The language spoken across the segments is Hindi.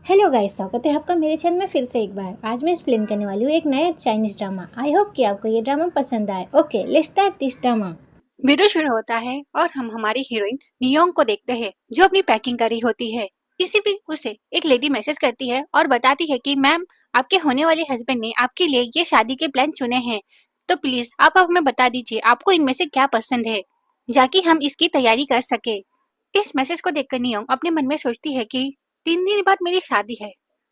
हेलो गाइस, स्वागत है आपका मेरे चैनल में फिर से एक बार। आज मैं एक्सप्लेन करने वाली हूँ एक नया चाइनीज ड्रामा। आई होप कि आपको ये ड्रामा पसंद आए। Okay, let's start this drama. Video शुरू होता है और हम हमारी हीरोइन नियोंग को देखते हैं जो अपनी पैकिंग कर रही होती है। इसी बीच उसे एक लेडी मैसेज करती है और बताती है कि मैम, आपके होने वाले हस्बैंड ने आपके लिए ये शादी के प्लान चुने हैं, तो प्लीज आप हमें बता दीजिए आपको इनमें से क्या पसंद है, जाकि हम इसकी तैयारी कर सके। इस मैसेज को देखकर नियोंग अपने मन में सोचती है कि 3 दिन बाद मेरी शादी है,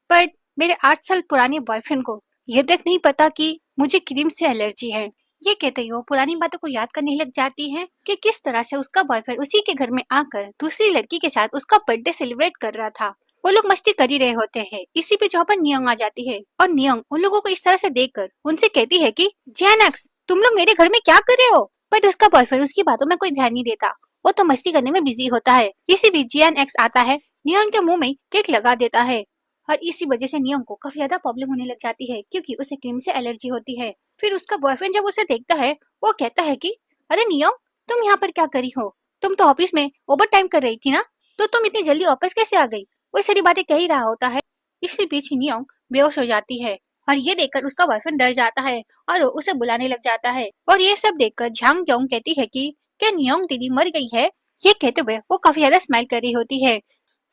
पर मेरे 8 साल पुराने बॉयफ्रेंड को ये तक नहीं पता कि मुझे क्रीम से एलर्जी है। ये कहते ही वो पुरानी बातों को याद करने लग जाती है कि किस तरह से उसका बॉयफ्रेंड उसी के घर में आकर दूसरी लड़की के साथ उसका बर्थडे सेलिब्रेट कर रहा था। वो लोग मस्ती कर ही रहे होते हैं। इसी पे जहाँ पर नियोंग आ जाती है और नियोंग उन लोगों को इस तरह से देखकर उनसे कहती है कि जैनक्स, तुम लोग मेरे घर में क्या कर रहे हो? बट उसका बॉयफ्रेंड उसकी बातों में कोई ध्यान नहीं देता, वो तो मस्ती करने में बिजी होता है। इसी बीच जियान एक्स आता है, नियोंग के मुंह में केक लगा देता है और इसी वजह से नियोंग को काफी ज्यादा प्रॉब्लम होने लग जाती है क्योंकि उसे क्रीम से एलर्जी होती है। फिर उसका बॉयफ्रेंड जब उसे देखता है, वो कहता है कि अरे नियोंग, तुम यहाँ पर क्या करी हो? तुम तो ऑफिस में ओवर टाइम कर रही थी ना, तो तुम इतनी जल्दी वापस कैसे आ गई? वो सारी बातें कह ही रहा होता है। इसी बीच नियोंग बेहोश हो जाती है और ये देखकर उसका बॉयफ्रेंड डर जाता है और वो उसे बुलाने लग जाता है। और ये सब देखकर झांग जोंग कहती है कि क्या नियोंग दीदी मर गई है? ये कहते हुए वो काफी ज्यादा स्माइल कर रही होती है।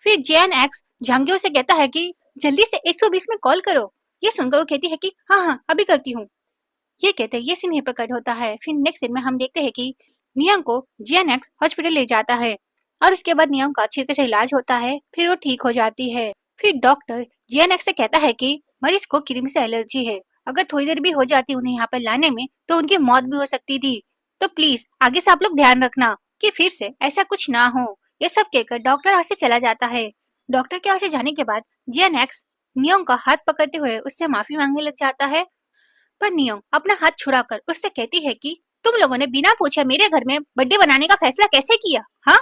फिर जैन एक्स झांग्यो से कहता है कि जल्दी से 120 में कॉल करो। ये सुनकर वो कहती है कि हाँ हाँ अभी करती हूँ। ये कहते हैं ये सीन यहीं पर कट होता है। फिर नेक्स्ट सीन में हम देखते हैं कि नियंग को जीएनएक्स हॉस्पिटल ले जाता है और उसके बाद नियंग का अच्छी तरह से इलाज होता है। फिर वो ठीक हो जाती है। फिर डॉक्टर जीएनएक्स से कहता है कि मरीज को क्रीम से एलर्जी है, अगर थोड़ी देर भी हो जाती उन्हें यहाँ पर लाने में तो उनकी मौत भी हो सकती थी, तो प्लीज आगे से आप लोग ध्यान रखना कि फिर से ऐसा कुछ ना हो। ये सब कहकर डॉक्टर यहाँ से चला जाता है। डॉक्टर के यहाँ से जाने के बाद जीएनएक्स नियंग का हाथ पकड़ते हुए उससे माफी मांगने लग जाता है, पर नियोंग अपना हाथ छुड़ाकर उससे कहती है कि तुम लोगों ने बिना पूछे मेरे घर में बर्थडे बनाने का फैसला कैसे किया? हाँ।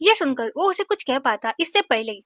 ये सुनकर वो उसे कुछ कह पाता इससे पहले ही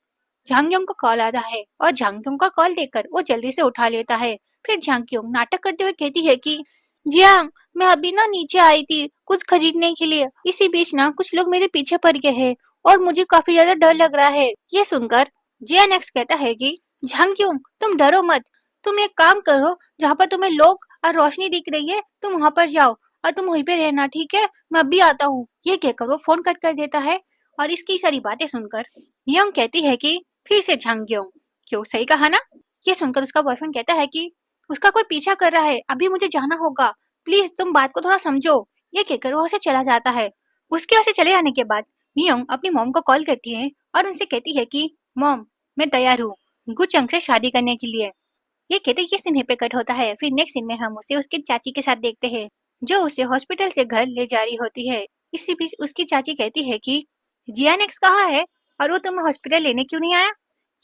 झांगयोंग का कॉल आता है और झांगयोंग का कॉल देखकर वो जल्दी से उठा लेता है। फिर झांगयोंग नाटक करते हुए कहती है कि जियांग, मैं अभी ना नीचे आई थी कुछ खरीदने के लिए, इसी बीच ना कुछ लोग मेरे पीछे पड़ गए हैं और मुझे काफी ज्यादा डर लग रहा है। ये सुनकर जियानेक्स कहता है कि झांगयोंग, तुम डरो मत, तुम एक काम करो, जहाँ पर तुम्हें लोग और रोशनी दिख रही है तुम वहां पर जाओ और तुम वहीं पे रहना, ठीक है? मैं अभी आता हूँ। ये कहकर वो फोन कट कर देता है और इसकी सारी बातें सुनकर नियोंग कहती है कि फिर से झांगयोंग, क्यों सही कहा ना? ये सुनकर उसका बॉयफ्रेंड कहता है कि उसका कोई पीछा कर रहा है, अभी मुझे जाना होगा, प्लीज तुम बात को थोड़ा समझो। ये कहकर वो उसे चला जाता है। उसके वहां से चले जाने के बाद नियोंग अपनी मॉम को कॉल करती है और उनसे कहती है कि मॉम, मैं तैयार हूँ गुचंग से शादी करने के लिए। ये कहते ये सीन पे कट होता है। फिर नेक्स्ट सीन में हम उसे उसकी चाची के साथ देखते हैं जो उसे हॉस्पिटल से घर ले जा रही होती है। इसी बीच उसकी चाची कहती है कि जियानेक्स कहाँ है और वो तुम्हें हॉस्पिटल लेने क्यों नहीं आया?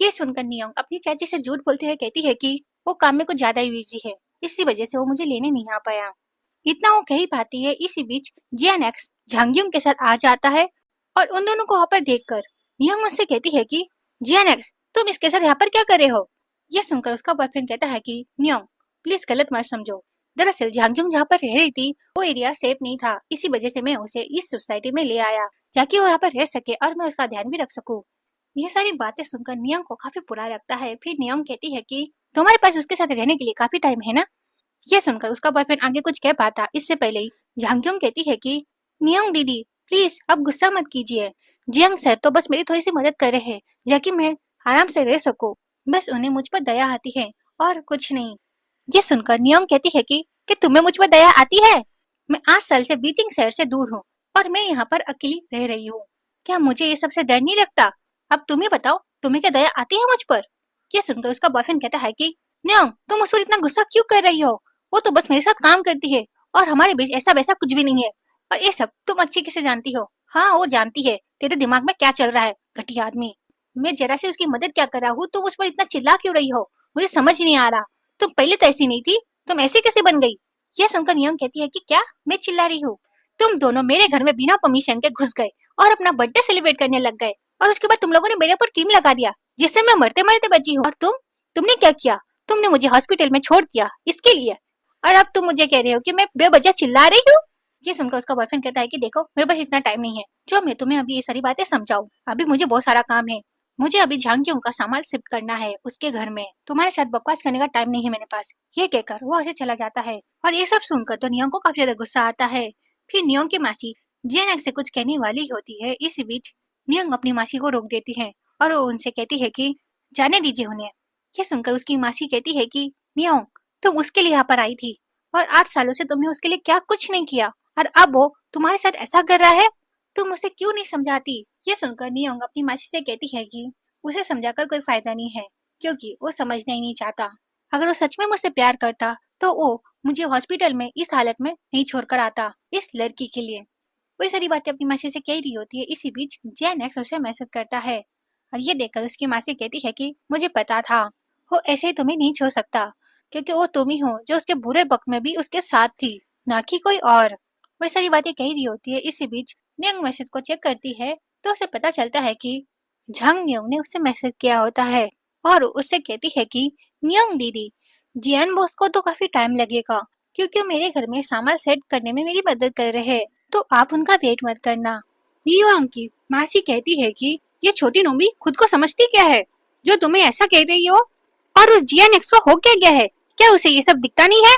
ये सुनकर नियोंग अपनी चाची से झूठ बोलते हुए कहती है कि वो काम में कुछ ज्यादा ही बिजी है, इसी वजह से वो मुझे लेने नहीं आ पाया। इतना वो कह ही पाती है। इसी बीच जियानेक्स झांगयुंग के साथ आ जाता है और उन दोनों को वहां पर देखकर नियोंग उससे कहती है कि जियानेक्स, तुम इसके साथ यहाँ पर क्या कर रहे हो? ये सुनकर उसका बॉयफ्रेंड कहता है कि नियोंग, प्लीज गलत मत समझो, दरअसल झांगयुंग जहाँ पर रह रही थी वो एरिया सेफ नहीं था, इसी वजह से मैं उसे इस सोसाइटी में ले आया ताकि वो यहाँ पर रह सके और मैं उसका ध्यान भी रख सकूं। ये सारी बातें सुनकर नियोंग को काफी बुरा लगता है। फिर नियोंग कहती है कि तुम्हारे पास उसके साथ रहने के लिए काफी टाइम है ना? ये सुनकर उसका बॉयफ्रेंड आगे कुछ कह पाता इससे पहले ही झांगयुंग कहती है कि नियोंग दीदी, प्लीज अब गुस्सा मत कीजिए, जियांग सर तो बस मेरी थोड़ी सी मदद कर रहे हैं ताकि मैं आराम से रह सकूं, बस उन्हें मुझ पर दया आती है और कुछ नहीं। ये सुनकर नियोंग कहती है कि तुम्हें मुझ पर दया आती है? मैं 8 साल से बीजिंग शहर से दूर हूँ और मैं यहाँ पर अकेली रह रही हूँ, क्या मुझे ये सबसे डर नहीं लगता? अब तुम ही बताओ, तुम्हें क्या दया आती है मुझ पर? ये सुनकर उसका बॉयफ्रेंड कहता है कि नियोंग, तुम उस पर इतना गुस्सा क्यों कर रही हो? वो तो बस मेरे साथ काम करती है और हमारे बीच ऐसा वैसा कुछ भी नहीं है, और ये सब तुम अच्छी कैसे जानती हो? हाँ वो जानती है, तेरे दिमाग में क्या चल रहा है घटिया आदमी। मैं जरा से उसकी मदद क्या कर रहा हूँ, तुम उस पर इतना चिल्ला क्यों रही हो? मुझे समझ नहीं आ रहा, तुम पहले तो ऐसी नहीं थी, तुम ऐसे कैसे बन गई? यह सुनकर नियंग कहती है कि क्या मैं चिल्ला रही हूँ? तुम दोनों मेरे घर में बिना परमिशन के घुस गए और अपना बर्थडे सेलिब्रेट करने लग गए और उसके बाद तुम लोगों ने मेरे ऊपर क्रीम लगा दिया जिससे मैं मरते मरते बची हूँ। और तुमने क्या किया? तुमने मुझे हॉस्पिटल में छोड़ दिया इसके लिए, और अब तुम मुझे कह रहे हो कि मैं बेवजह चिल्ला रही हूँ? ये सुनकर उसका बॉयफ्रेंड कहता है कि देखो, मेरे पास इतना टाइम नहीं है जो मैं तुम्हें अभी ये सारी बातें समझाऊं, अभी मुझे बहुत सारा काम है, मुझे अभी झांकियों का सामान शिफ्ट करना है उसके घर में, तुम्हारे साथ बकवास करने का टाइम नहीं है मेरे पास। ये कहकर वो ऐसे चला जाता है और ये सब सुनकर तो नियोंग को काफी ज्यादा गुस्सा आता है। फिर नियोंग की मासी जियानेक्स से कुछ कहने वाली होती है, इसी बीच नियोंग अपनी मासी को रोक देती है और वो उनसे कहती है कि जाने दीजिए उन्हें। ये सुनकर उसकी मासी कहती है कि नियोंग, तुम उसके लिए यहाँ पर आई थी और 8 सालों से तुमने उसके लिए क्या कुछ नहीं किया, और अब वो तुम्हारे साथ ऐसा कर रहा है, तुम उसे क्यों नहीं समझाती। ये सुनकर नियोंग अपनी मासी से कहती है कि उसे समझाकर कोई फायदा नहीं है, क्योंकि वो समझना ही नहीं चाहता। अगर वो सच में मुझसे प्यार करता तो वो मुझे हॉस्पिटल में इस हालत में नहीं छोड़कर आता इस लड़की के लिए। वही सारी बातें अपनी मासी से कह रही होती है, इसी बीच जैनेक्स उसे मैसेज करता है और ये देखकर उसकी मासी कहती है कि मुझे पता था वो ऐसे ही तुम्हें नहीं छोड़ सकता, क्योंकि वो तुम ही हो जो उसके बुरे वक्त में भी उसके साथ थी, ना कि कोई और। वही सारी बातें कह रही होती है, इसी बीच नियंग मैसेज को चेक करती है तो उसे पता चलता है कि झांग नियोंग ने उसे मैसेज किया होता है और उससे कहती है कि नियोंग दीदी, जियान बॉस को तो काफी टाइम लगेगा, क्योंकि वो मेरे घर में सामान सेट करने में मेरी मदद कर रहे हैं, तो आप उनका वेट मत करना। नियोंग की मासी कहती है कि ये छोटी नोमी खुद को समझती क्या है जो तुम्हें ऐसा कह रही हो, और उस जियान एक्स को हो क्या गया है, क्या उसे ये सब दिखता नहीं है।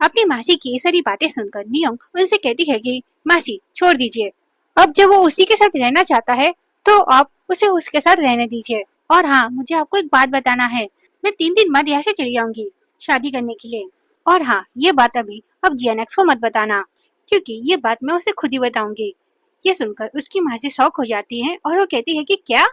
अपनी मासी की ये सारी बातें सुनकर नियोंग उनसे कहती है कि मासी छोड़ दीजिए, अब जब वो उसी के साथ रहना चाहता है तो आप उसे उसके साथ रहने दीजिए। और हाँ, मुझे आपको एक बात बताना है, मैं 3 दिन बाद यहाँ से चली जाऊंगी शादी करने के लिए। और हाँ, ये बात अभी अब जियानेक्स को मत बताना, क्योंकि ये बात मैं उसे खुद ही बताऊंगी। ये सुनकर उसकी मासी शॉक हो जाती है और वो कहती है कि क्या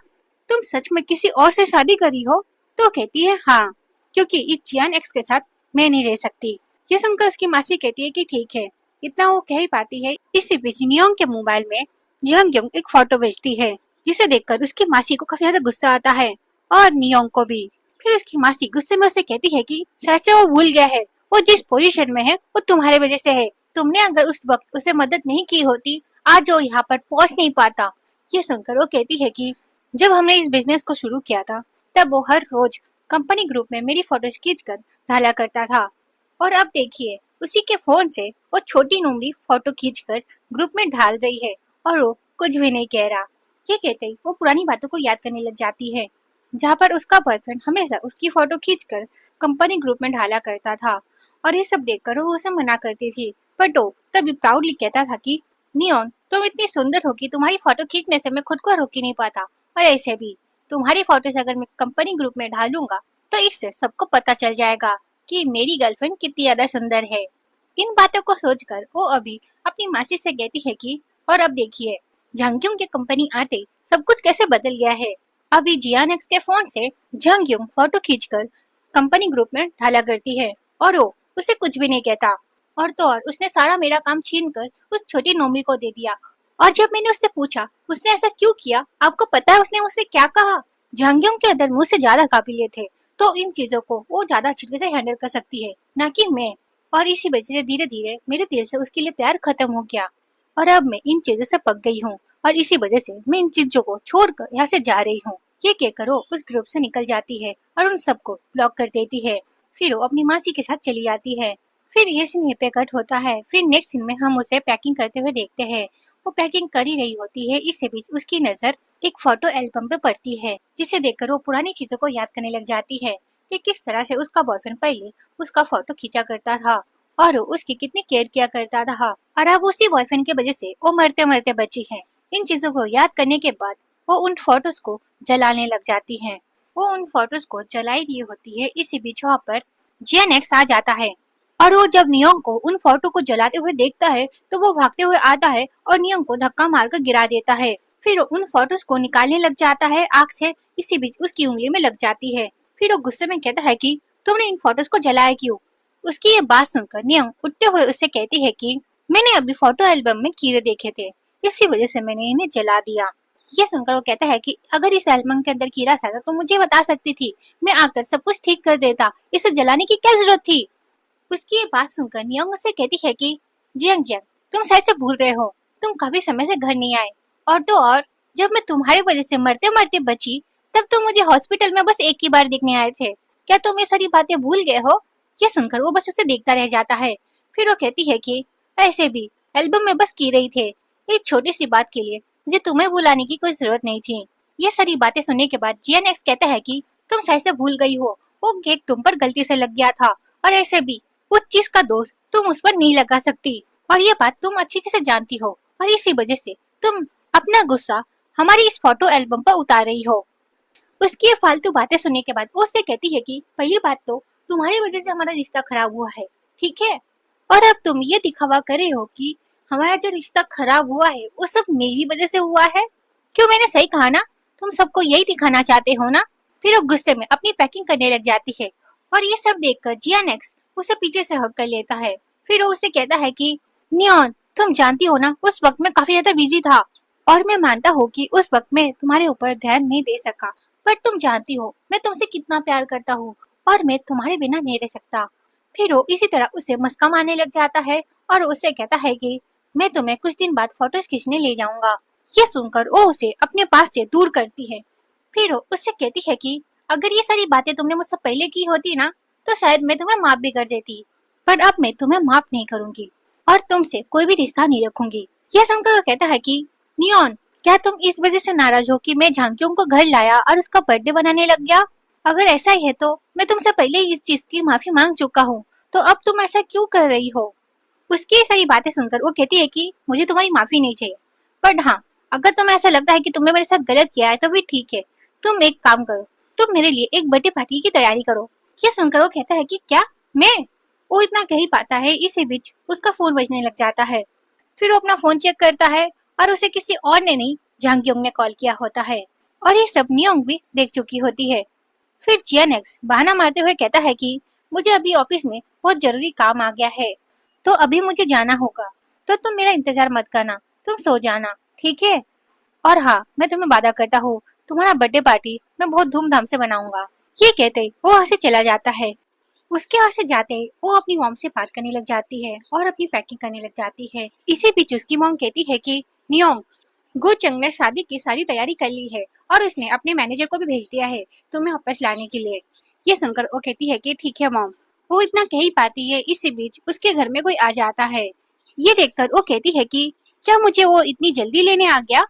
तुम सच में किसी और से शादी करी हो। तो कहती है हाँ, क्योंकि इस जियान एक्स के साथ मैं नहीं रह सकती। ये सुनकर उसकी मासी कहती है कि ठीक है, इतना वो कह ही पाती है। इसी बीच नियोंग के मोबाइल में जियांग एक फोटो भेजती है, जिसे देखकर उसकी मासी को काफी ज्यादा गुस्सा आता है और नियोंग को भी। फिर उसकी मासी गुस्से में उसे कहती है कि शायद से वो भूल गया है, वो जिस पोजीशन में है वो तुम्हारे वजह से है, तुमने अगर उस वक्त उसे मदद नहीं की होती आज वो यहाँ पर पहुँच नहीं पाता। ये सुनकर वो कहती है कि जब हमने इस बिजनेस को शुरू किया था तब वो हर रोज कंपनी ग्रुप में मेरी फोटोज खींच कर डाला करता था, और अब देखिए उसी के फोन से वो छोटी नोमरी फोटो खींचकर ग्रुप में डाल रही है और वो कुछ भी नहीं कह रहा। ये कहते ही वो पुरानी बातों को याद करने लग जाती है, जहाँ पर उसका बॉयफ्रेंड हमेशा उसकी फोटो खींचकर कंपनी ग्रुप में डाला करता था, और ये सब देखकर वो उसे मना करती थी। बट वो तभी प्राउडली कहता था कि नियोन, तुम इतनी सुंदर हो कि तुम्हारी फोटो खींचने से मैं खुद को रोक ही नहीं पाता, और ऐसे भी तुम्हारी फोटोज अगर मैं कंपनी ग्रुप में डालूंगा तो इससे सबको पता चल जाएगा कि मेरी गर्लफ्रेंड कितनी ज्यादा सुंदर है। इन बातों को सोचकर वो अभी अपनी मासी से कहती है कि और अब देखिए झांग्युंग की कंपनी आते सब कुछ कैसे बदल गया है। अभी जियानेक्स के फोन से झांग्युंग फोटो खींचकर कंपनी ग्रुप में डाला करती है और वो उसे कुछ भी नहीं कहता, और तो और उसने सारा मेरा काम छीन कर उस छोटी नोमरी को दे दिया। और जब मैंने उससे पूछा उसने ऐसा क्यों किया, आपको पता है उसने मुझसे क्या कहा, झांग्युंग के अंदर मुझसे ज्यादा काबिलियत है, तो इन चीजों को वो ज्यादा अच्छे से हैंडल कर सकती है, ना कि मैं। और इसी वजह से धीरे धीरे मेरे दिल से उसके लिए प्यार खत्म हो गया और अब मैं इन चीजों से पक गई हूँ, और इसी वजह से मैं इन चीजों को छोड़कर यहाँ से जा रही हूँ। ये कहकर वो उस ग्रुप से निकल जाती है और उन सबको ब्लॉक कर देती है। फिर वो अपनी मासी के साथ चली जाती है। फिर ये सीन पे कट होता है। फिर नेक्स्ट सीन में हम उसे पैकिंग करते हुए देखते हैं। वो पैकिंग कर ही रही होती है, इसी बीच उसकी नजर एक फोटो एल्बम पे पड़ती है, जिसे देखकर वो पुरानी चीजों को याद करने लग जाती है कि किस तरह से उसका बॉयफ्रेंड पहले उसका फोटो खींचा करता था और वो उसकी कितनी केयर किया करता था, और अब उसी बॉयफ्रेंड की वजह से वो मरते मरते बची है। इन चीजों को याद करने के बाद वो उन फोटोज को जलाने लग जाती है। वो उन फोटोज को जलाई रही होती है, इसी बीच वहाँ पर जेनेक्स आ जाता है और वो जब नियोंग को उन फोटो को जलाते हुए देखता है तो वो भागते हुए आता है और नियोंग को धक्का मारकर गिरा देता है। फिर वो उन फोटोज को निकालने लग जाता है आग से, इसी बीच उसकी उंगली में लग जाती है। फिर वो गुस्से में कहता है कि तुमने इन फोटोज को जलाया क्यों। उसकी ये बात सुनकर नियोंग उठते हुए उससे कहती है कि मैंने अभी फोटो एल्बम में कीड़े देखे थे, इसी वजह से मैंने इन्हें जला दिया। ये सुनकर वो कहता है कि अगर इस एल्बम के अंदर कीड़ा था तो मुझे बता सकती थी, मैं आकर सब कुछ ठीक कर देता, इसे जलाने की क्या जरूरत थी। उसकी ये बात सुनकर नियोंग उससे कहती है कि जियांग जियांग, तुम शायद से भूल रहे हो, तुम कभी समय से घर नहीं आए, और तो और जब मैं तुम्हारी वजह से मरते मरते बची तब तुम मुझे हॉस्पिटल में बस एक ही बार देखने आए थे, क्या तुम ये सारी बातें भूल गए हो। ये सुनकर वो बस उसे देखता रह जाता है। फिर वो कहती है कि ऐसे भी एल्बम में बस की रही थे, इस छोटी सी बात के लिए मुझे तुम्हें बुलाने की कोई जरूरत नहीं थी। ये सारी बातें सुनने के बाद जीएनएक्स कहता है कि तुम शायद से भूल गई हो, वो केक तुम पर गलती से लग गया था, और ऐसे भी उस चीज का दोष तुम उस पर नहीं लगा सकती, और ये बात तुम अच्छी से जानती हो, और इसी वजह से तुम अपना गुस्सा हमारी इस फोटो एल्बम पर उतार रही हो। उसकी ये फालतू बातें सुनने के बाद वो उससे कहती है कि पहली बात तो तुम्हारी वजह से हमारा रिश्ता खराब हुआ है, ठीक है, और अब तुम ये दिखावा कर रहे हो कि हमारा जो रिश्ता खराब हुआ है वो सब मेरी वजह से हुआ है। क्यों, मैंने सही कहा ना, तुम सबको यही दिखाना चाहते हो ना। फिर वो गुस्से में अपनी पैकिंग करने लग जाती है, और ये सब देखकर जियानेक्स उसे पीछे से हक कर लेता है। फिर वो उसे कहता है कि नियॉन, तुम जानती हो ना, उस वक्त में काफी ज्यादा बिजी था, और मैं मानता हूँ कि उस वक्त में तुम्हारे ऊपर ध्यान नहीं दे सका, पर तुम जानती हो मैं तुमसे कितना प्यार करता हूँ, और मैं तुम्हारे बिना नहीं रह सकता। फिर वो इसी तरह उसे मस्का मारने लग जाता है, और उसे कहता है कि मैं तुम्हें कुछ दिन बाद फोटोज खींचने ले जाऊंगा। ये सुनकर वो उसे अपने पास से दूर करती है। फिर वो उससे कहती है कि अगर ये सारी बातें तुमने मुझसे पहले की होती ना, तो शायद मैं तुम्हें माफ भी कर देती, पर अब मैं तुम्हें माफ नहीं करूंगी, और तुमसे कोई भी रिश्ता नहीं रखूंगी। यह सुनकर वो कहता है कि नियॉन, क्या तुम इस वजह से नाराज हो कि मैं झांकियों को घर लाया और उसका बर्थडे बनाने लग गया? अगर ऐसा ही है तो मैं तुमसे पहले ही इस चीज की माफी मांग चुका हूँ, तो अब तुम ऐसा क्यों कर रही हो? उसकी सारी बातें सुनकर वो कहती है कि मुझे तुम्हारी माफी नहीं चाहिए, बट हाँ, अगर तुम्हें ऐसा लगता है कि तुमने मेरे साथ गलत किया है तो भी ठीक है। तुम एक काम करो, तुम मेरे लिए एक बर्थडे पार्टी की तैयारी करो। ये सुनकर वो कहता है कि क्या मैं? वो इतना कह ही पाता है, इसी बीच उसका फोन बजने लग जाता है। फिर वो अपना फोन चेक करता है, और उसे किसी और ने नहीं, झांगयोंग ने कॉल किया होता है, और ये सब नियोंग भी देख चुकी होती है। फिर जियानेक्स बहाना मारते हुए कहता है कि मुझे अभी ऑफिस में बहुत जरूरी काम आ गया है, तो अभी मुझे जाना होगा, तो तुम मेरा इंतजार मत करना, तुम सो जाना, ठीक है? और हाँ, मैं तुम्हें वादा करता हूँ, तुम्हारा बर्थडे पार्टी मैं बहुत धूमधाम से बनाऊंगा। ये कहते ही वो वहाँ से चला जाता है। उसके वहाँ से जाते ही वो अपनी मॉम से बात करने लग जाती है और अपनी पैकिंग करने लग जाती है। इसी बीच उसकी मॉम कहती है कि नियोंग, गुचंग ने शादी की सारी तैयारी कर ली है, और उसने अपने मैनेजर को भी भेज दिया है तुम्हें वापस लाने के लिए। ये सुनकर वो कहती है कि ठीक है मॉम। वो इतना कह ही पाती है, इसी बीच उसके घर में कोई आ जाता है। ये देखकर वो कहती है कि क्या मुझे वो इतनी जल्दी लेने आ गया?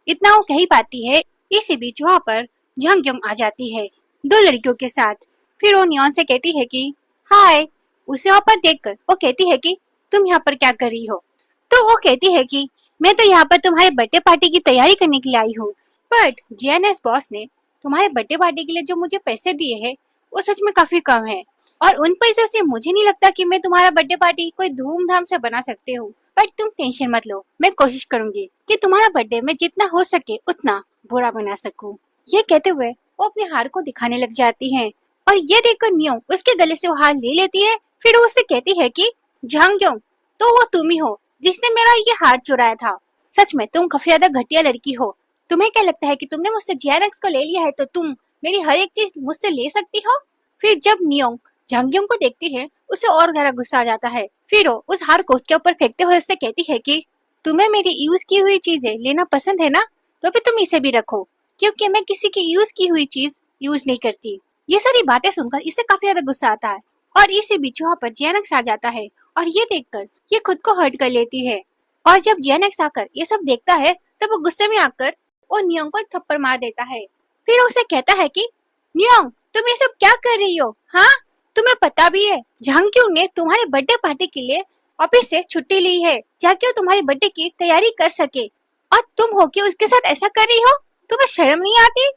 इतना वो कह ही पाती है, इसी बीच वहाँ पर झंगयोंग आ जाती है 2 लड़कियों के साथ। फिर वो नियॉन से कहती है कि हाय। उसे वहाँ पर देखकर वो कहती है कि तुम यहाँ पर क्या कर रही हो? तो वो कहती है कि मैं तो यहाँ पर तुम्हारे बर्थडे पार्टी की तैयारी करने के लिए आई हूँ, बट जीएनएस बॉस ने तुम्हारे बर्थडे पार्टी के लिए जो मुझे पैसे दिए हैं वो सच में काफी कम है, और उन पैसों से मुझे नहीं लगता कि मैं तुम्हारा बर्थडे पार्टी कोई धूमधाम से बना सकती हूँ। बट तुम टेंशन मत लो, मैं कोशिश करूंगी कि तुम्हारा बर्थडे में जितना हो सके उतना बुरा बना सकूं। ये कहते हुए वो अपने हार को दिखाने लग जाती है, और ये देखकर नियोंग उसके गले से वो हार ले लेती है। फिर वो उससे कहती है कि झांगयोंग, तो वो तुम ही हो जिसने मेरा ये हार चुराया था। सच में तुम काफी ज्यादा घटिया लड़की हो। तुम्हें क्या लगता है कि तुमने मुझसे जीआरएक्स को ले लिया है तो तुम मेरी हर एक चीज मुझसे ले सकती हो? फिर जब नियोंग झांगयोंग को देखती है उसे और गहरा गुस्सा आ जाता है। फिर वो उस हार को उसके ऊपर फेंकते हुए उससे कहती है कि तुम्हें मेरी यूज की हुई चीजें लेना पसंद है ना, तो फिर तुम इसे भी रखो, क्योंकि मैं किसी की यूज की हुई चीज यूज नहीं करती। ये सारी बातें सुनकर इसे काफी ज्यादा गुस्सा आता है, और इसी बीच वहाँ पर जियानेक्स आ जाता है, और ये देखकर ये खुद को हर्ट कर लेती है। और जब जियानेक्स आकर ये सब देखता है तब वो गुस्से में आकर वो नियोंग को एक थप्पड़ मार देता है। फिर उसे कहता है कि नियोंग, तुम ये सब क्या कर रही हो? हाँ, तुम्हें पता भी है झांगक्यूंग ने तुम्हारे बर्थडे पार्टी के लिए ऑफिस से छुट्टी ली है ताकि वो तुम्हारे बर्थडे की तैयारी कर सके, और तुम हो के उसके साथ ऐसा कर रही हो? तुम्हें शर्म नहीं आती?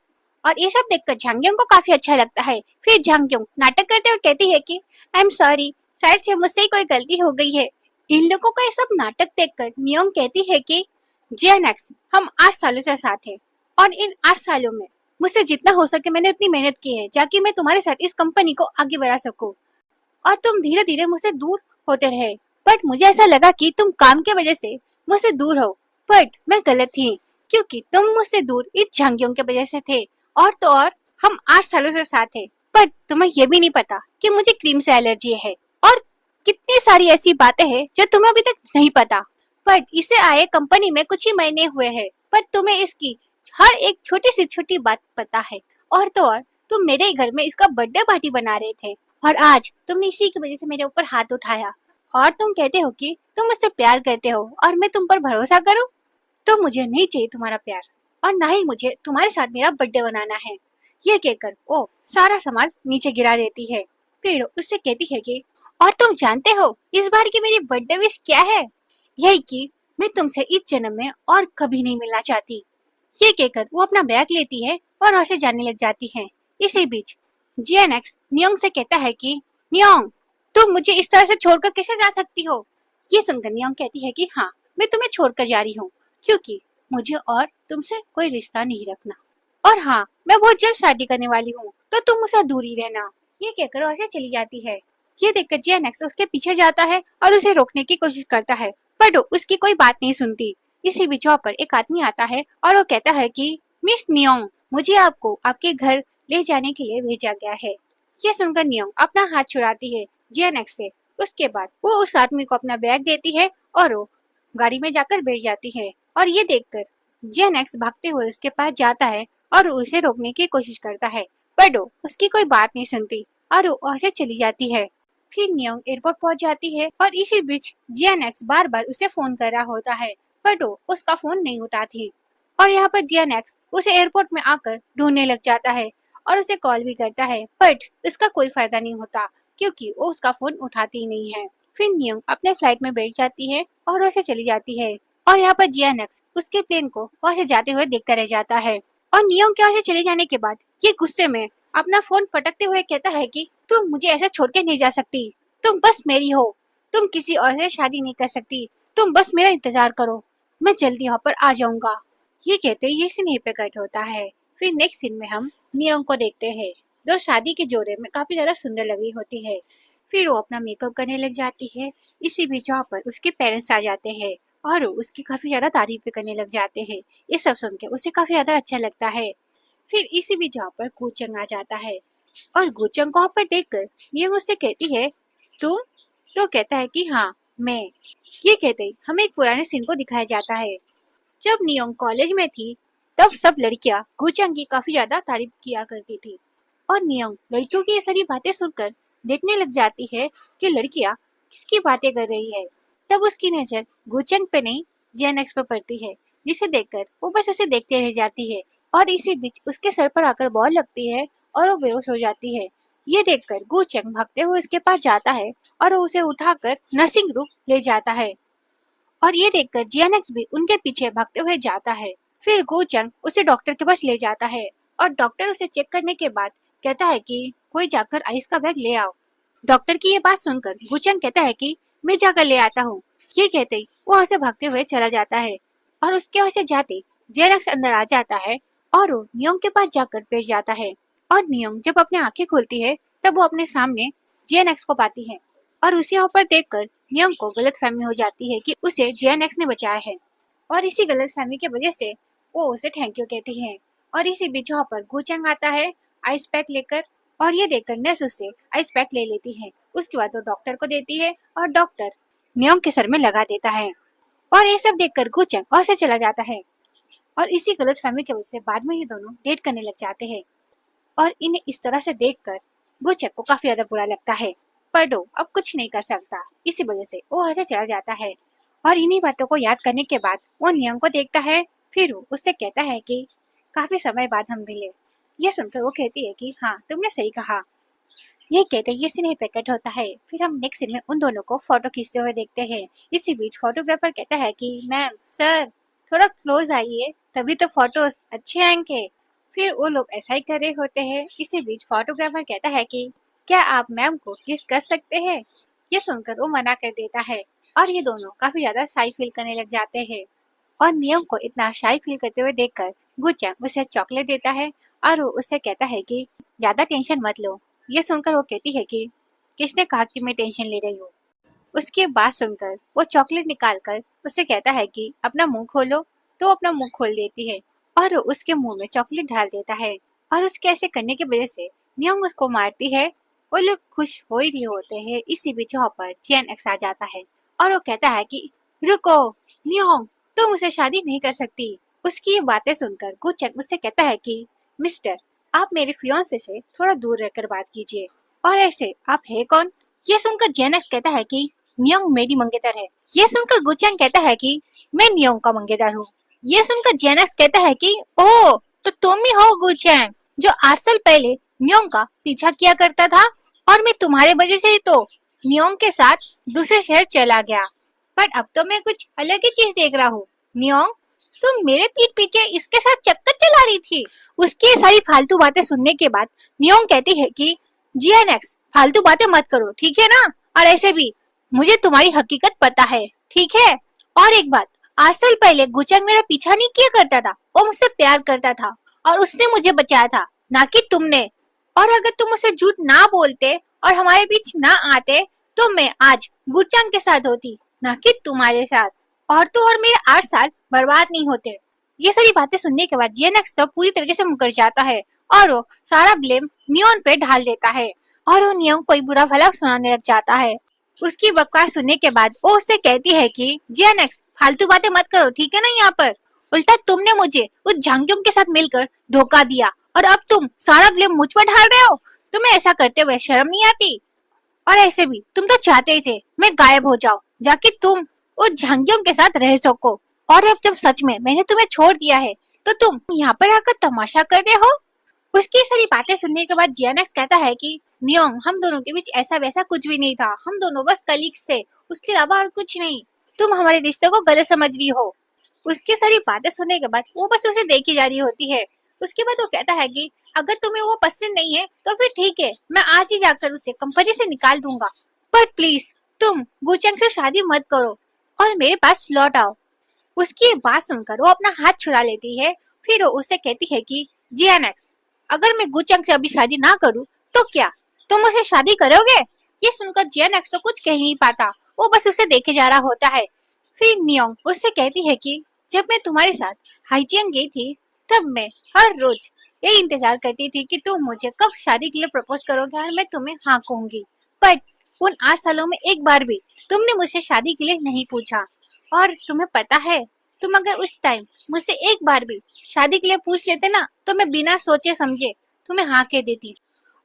और ये सब देखकर झांगक्यूंग को काफी अच्छा लगता है। फिर झांगक्यूंग नाटक करते हुए कहती है कि आई एम सॉरी, शायद से मुझसे ही कोई गलती हो गई है। इन लोगों का ये सब नाटक देखकर नियोंग कहती है कि जेएनएक्स, हम 8 सालों से साथ हैं, और इन 8 सालों में मुझसे जितना हो सके मैंने उतनी मेहनत की है ताकि मैं तुम्हारे साथ इस कंपनी को आगे बढ़ा सकूं, और तुम धीरे धीरे मुझसे दूर होते रहे। बट मुझे ऐसा लगा कि तुम काम के वजह से मुझसे दूर हो, बट मैं गलत थी, क्योंकि तुम मुझसे दूर इस झांगियों के वजह से थे। और तो और हम 8 सालों से साथ हैं, बट तुम्हें ये भी नहीं पता कि मुझे क्रीम से एलर्जी है, और कितनी सारी ऐसी बातें हैं जो तुम्हें अभी तक नहीं पता। बट इसे आए कंपनी में कुछ ही महीने हुए हैं, पर तुम्हें इसकी हर एक छोटी से छोटी बात पता है। और तो और तुम मेरे घर में इसका बर्थडे पार्टी बना रहे थे, और आज तुमने इसी की वजह से मेरे ऊपर हाथ उठाया, और तुम कहते हो कि तुम मुझसे प्यार करते हो और मैं तुम पर भरोसा करूं? तो मुझे नहीं चाहिए तुम्हारा प्यार, और ना ही मुझे तुम्हारे साथ मेरा बर्थडे बनाना है। ये कहकर वो सारा सामान नीचे गिरा देती है। फिर उससे कहती है कि और तुम जानते हो इस बार की मेरी बर्थडे विश क्या है? यही कि मैं तुमसे इस जन्म में और कभी नहीं मिलना चाहती। ये कहकर वो अपना बैग लेती है और वहां से जाने लग जाती है। इसी बीच जीएनएक्स नियोंग से कहता है कि नियोंग, तुम मुझे इस तरह से छोड़कर कैसे जा सकती हो? ये सुनकर नियोंग कहती है कि हाँ, मैं तुम्हें छोड़कर जा रही हूँ क्योंकि मुझे और तुमसे कोई रिश्ता नहीं रखना। और हाँ, मैं बहुत जल्द शादी करने वाली हूँ, तो तुम मुझसे दूर ही रहना। ये कहकर वहां से चली जाती है। ये देखकर जीएनएक्स उसके पीछे जाता है और उसे रोकने की कोशिश करता है, पर वो उसकी कोई बात नहीं सुनती। इसी बीच वहाँ पर एक आदमी आता है और वो कहता है कि मिस नियोंग, मुझे आपको आपके घर ले जाने के लिए भेजा गया है। ये सुनकर नियोंग अपना हाथ छुड़ाती है जीएनएक्स से। उसके बाद वो उस आदमी को अपना बैग देती है और वो गाड़ी में जाकर बैठ जाती है। और ये देखकर जीएनएक्स भागते हुए उसके पास जाता है और उसे रोकने की कोशिश करता है, पर वो उसकी कोई बात नहीं सुनती और वो वहां से चली जाती है। फिर नियोंग एयरपोर्ट पहुंच जाती है और इसी बीच जीएनएक्स बार बार उसे फोन कर रहा होता है, पर वो उसका फोन नहीं उठाती। और यहाँ पर जीएनएक्स उसे एयरपोर्ट में आकर ढूंढने लग जाता है और उसे कॉल भी करता है, बट इसका कोई फायदा नहीं होता क्योंकि वो उसका फोन उठाती ही नहीं है। फिर नियोंग अपने फ्लाइट में बैठ जाती है और उसे चली जाती है। और यहाँ पर जीएनएक्स उसके प्लेन को वहां से जाते हुए देखता रह जाता है। और नियोंग के वहां से चले जाने के बाद ये गुस्से में अपना फोन पटकते हुए कहता है कि तुम मुझे ऐसे छोड़ के नहीं जा सकती, तुम बस मेरी हो, तुम किसी और से शादी नहीं कर सकती, तुम बस मेरा इंतजार करो, मैं जल्दी यहाँ पर आ जाऊंगा। ये कहते ही ये सीन यहीं पे कट होता है। फिर नेक्स्ट सीन में हम नियोंग को देखते हैं जो शादी के जोड़े में काफी ज्यादा सुंदर लग रही होती है। फिर वो अपना मेकअप करने लग जाती है। इसी बीच वहाँ पर उसके पेरेंट्स आ जाते हैं और वो उसकी काफी ज्यादा तारीफ भी करने लग जाते हैं। ये सब सुन के उसे काफी ज्यादा अच्छा लगता है। फिर इसी बीच वहाँ पर गुचंग आ जाता है और गुचंग को वहाँ पर देखकर ये उससे कहती है तुम? तो कहता है कि हाँ, मैं। ये कहते ही हमें एक पुराने सीन को दिखाया जाता है। जब नियोंग कॉलेज में थी तब सब लड़कियां गुचंग की काफी ज्यादा तारीफ किया करती थी और नियोंग लड़कियों की ये सारी बातें सुनकर देखने लग जाती है कि लड़कियां किसकी बातें कर रही है। तब उसकी नजर गुचंग पे नहीं जीएनएक्स पे पड़ती है, जिसे देखकर वो बस ऐसे देखते रह जाती है। और इसी बीच उसके सर पर आकर बॉल लगती है और वो बेहोश हो जाती है। ये देखकर गुचंग भागते हुए उसके पास जाता है और वो उसे उठाकर नर्सिंग रूम ले जाता है। और ये देखकर जीएनएक्स भी उनके पीछे भागते हुए जाता है। फिर गुचंग उसे डॉक्टर के पास ले जाता है और डॉक्टर उसे चेक करने के बाद कहता है कि कोई जाकर आइस का बैग ले आओ। डॉक्टर की ये बात सुनकर गुचंग कहता है कि मैं जाकर ले आता हूँ। ये कहते ही वो उसे भागते हुए चला जाता है और उसके वहां से जाते जीएनएक्स अंदर आ जाता है और वो नियोंग के पास जाकर बैठ जाता है। और नियोंग जब अपनी आंखें खोलती है तब वो अपने सामने जीएनएक्स को पाती है और उसे ऊपर देखकर नियोंग को गलतफहमी हो जाती है कि उसे जीएनएक्स ने बचाया है। और इसी गलतफहमी की वजह से वो उसे थैंक यू कहती है। और इसी बीच वहाँ पर गुचंग आता है आइस पैक लेकर और ये देखकर नर्स उससे आइस पैक ले लेती है। उसके बाद वो डॉक्टर को देती है और डॉक्टर नियोंग के सर में लगा देता है। और ये सब देखकर गुचंग और से चला जाता है। और इसी गलतफहमी की वजह से बाद में ये दोनों डेट करने लग जाते हैं। और इन्हें इस तरह से देखकर गुचंग को काफी ज्यादा बुरा लगता है, पर वो अब कुछ नहीं कर सकता। इसी वजह से वो वहां से चला जाता है। और इन्हीं बातों को याद करने के बाद वो नियोंग को देखता है। फिर वो उससे कहता है कि काफी समय बाद हम मिले। ये सुनकर वो कहती है कि हाँ, तुमने सही कहा। ये कहते ये सीन पे कट होता है। फिर हम नेक्स्ट सीन में उन दोनों को फोटो खींचते हुए देखते हैं। इसी बीच फोटोग्राफर कहता है कि मैम सर, थोड़ा क्लोज आइए, तभी तो फोटोज अच्छे आएंगे। फिर वो लोग ऐसा ही कर रहे होते हैं। इसी बीच फोटोग्राफर कहता है कि क्या आप मैम को किस कर सकते हैं? ये सुनकर वो मना कर देता है और ये दोनों काफी ज्यादा शाई फील करने लग जाते हैं। और नियम को इतना शाई फील करते हुए देखकर गुचंग उसे चॉकलेट देता है और वो उससे कहता है कि ज्यादा टेंशन मत लो। ये सुनकर वो कहती है कि किसने कहा कि मैं टेंशन ले रही हूँ? उसकी बात सुनकर वो चॉकलेट निकालकर उसे कहता है कि अपना मुंह खोलो। तो अपना मुंह खोल देती है और वो उसके मुंह में चॉकलेट डाल देता है। और उसके ऐसे करने की वजह से नियम उसको मारती है। वो लोग खुश हो ही रहे होते हैं। इसी बीच वहाँ पर जीएनएक्स आ जाता है और वो कहता है कि रुको नियोंग, तुम उसे शादी नहीं कर सकती। उसकी ये बातें सुनकर गुचंग उससे कहता है कि मिस्टर, आप मेरे फियांसे से थोड़ा दूर रहकर बात कीजिए। और ऐसे आप है कौन? ये सुनकर जेनेक्स कहता है कि नियोंग मेरी मंगेतर है। ये सुनकर गुचंग कहता है कि मैं नियोंग का मंगेतर हूँ। ये सुनकर जेनक्स कहता है कि ओह, तो तुम ही हो गुचैन जो 8 साल पहले नियोंग का पीछा किया करता था, और मैं तुम्हारे वजह से ही तो नियोंग के साथ दूसरे शहर चला गया। पर अब तो मैं कुछ अलग ही चीज देख रहा हूँ। नियोंग, तुम मेरे पीठ पीछे इसके साथ चक्कर चला रही थी। उसकी ये सारी फालतू बातें सुनने के बाद नियोंग कहती है कि जेनक्स, फालतू बातें मत करो, ठीक है ना? और ऐसे भी मुझे तुम्हारी हकीकत पता है, ठीक है? और एक बात, 8 साल पहले गुचंग मेरा पीछा नहीं किया करता था, वो मुझसे प्यार करता था और उसने मुझे बचाया था, ना कि तुमने। और अगर तुम उसे झूठ ना बोलते और हमारे बीच ना आते तो मैं आज गुचंग के साथ होती, ना कि तुम्हारे साथ। और तो और मेरे 8 साल बर्बाद नहीं होते। ये सारी बातें सुनने के बाद जेनक्स तो पूरी तरीके से मुकर जाता है और वो सारा ब्लेम नियोन पे ढाल देता है और वो नियोन कोई बुरा भला सुनाने लग जाता है। उसकी बकवास सुनने के बाद वो उससे कहती है कि जेनक्स, फालतू बातें मत करो, ठीक है ना? यहाँ पर उल्टा तुमने मुझे उस झांगक्योंग के साथ मिलकर धोखा दिया और अब तुम सारा ब्लेम मुझ पर ढाल रहे हो। तुम्हें ऐसा करते हुए शर्म नहीं आती? और ऐसे भी तुम तो चाहते ही थे मैं गायब हो जाऊं, जाके तुम उस झांगियों के साथ रह सको। और अब जब सच में मैंने तुम्हें छोड़ दिया है तो तुम यहाँ पर आकर तमाशा कर रहे हो। उसकी सारी बातें सुनने के बाद जियानेक्स कहता है कि नियोंग, हम दोनों के बीच ऐसा वैसा कुछ भी नहीं था, हम दोनों बस कलीग्स थे, उसके अलावा और कुछ नहीं। तुम हमारे रिश्ते को गलत समझ रही हो। उसकी सारी बातें सुनने के बाद वो बस उसे देखी जा रही होती है। उसके बाद वो कहता है कि अगर तुम्हें वो पसंद नहीं है तो फिर ठीक है, मैं आज ही जाकर उसे कंपनी से निकाल दूंगा, पर प्लीज तुम गुचेंग से शादी मत करो और मेरे पास लौट आओ। उसकी ये बात सुनकर वो अपना हाथ छुड़ा लेती है। फिर वो उसे कहती है कि जियानेक्स, अगर मैं गुचेंग से अभी शादी ना करूं तो क्या तुम उसे शादी करोगे? ये सुनकर जियानेक्स तो कुछ कह नहीं पाता, वो बस उसे देखे जा रहा होता है। फिर नियोंग उससे कहती है कि जब मैं तुम्हारे साथ हाइचियंग गई थी तब मैं हर रोज ये इंतजार करती थी कि तुम मुझे कब शादी के लिए प्रपोज करोगे और मैं तुम्हें हाँ कहूंगी। बट उन 8 सालों में एक बार भी तुमने मुझसे शादी के लिए नहीं पूछा। और तुम्हें पता है, तुम अगर उस टाइम मुझसे एक बार भी शादी के लिए पूछ लेते ना तो मैं बिना सोचे समझे तुम्हें हाँ कह देती।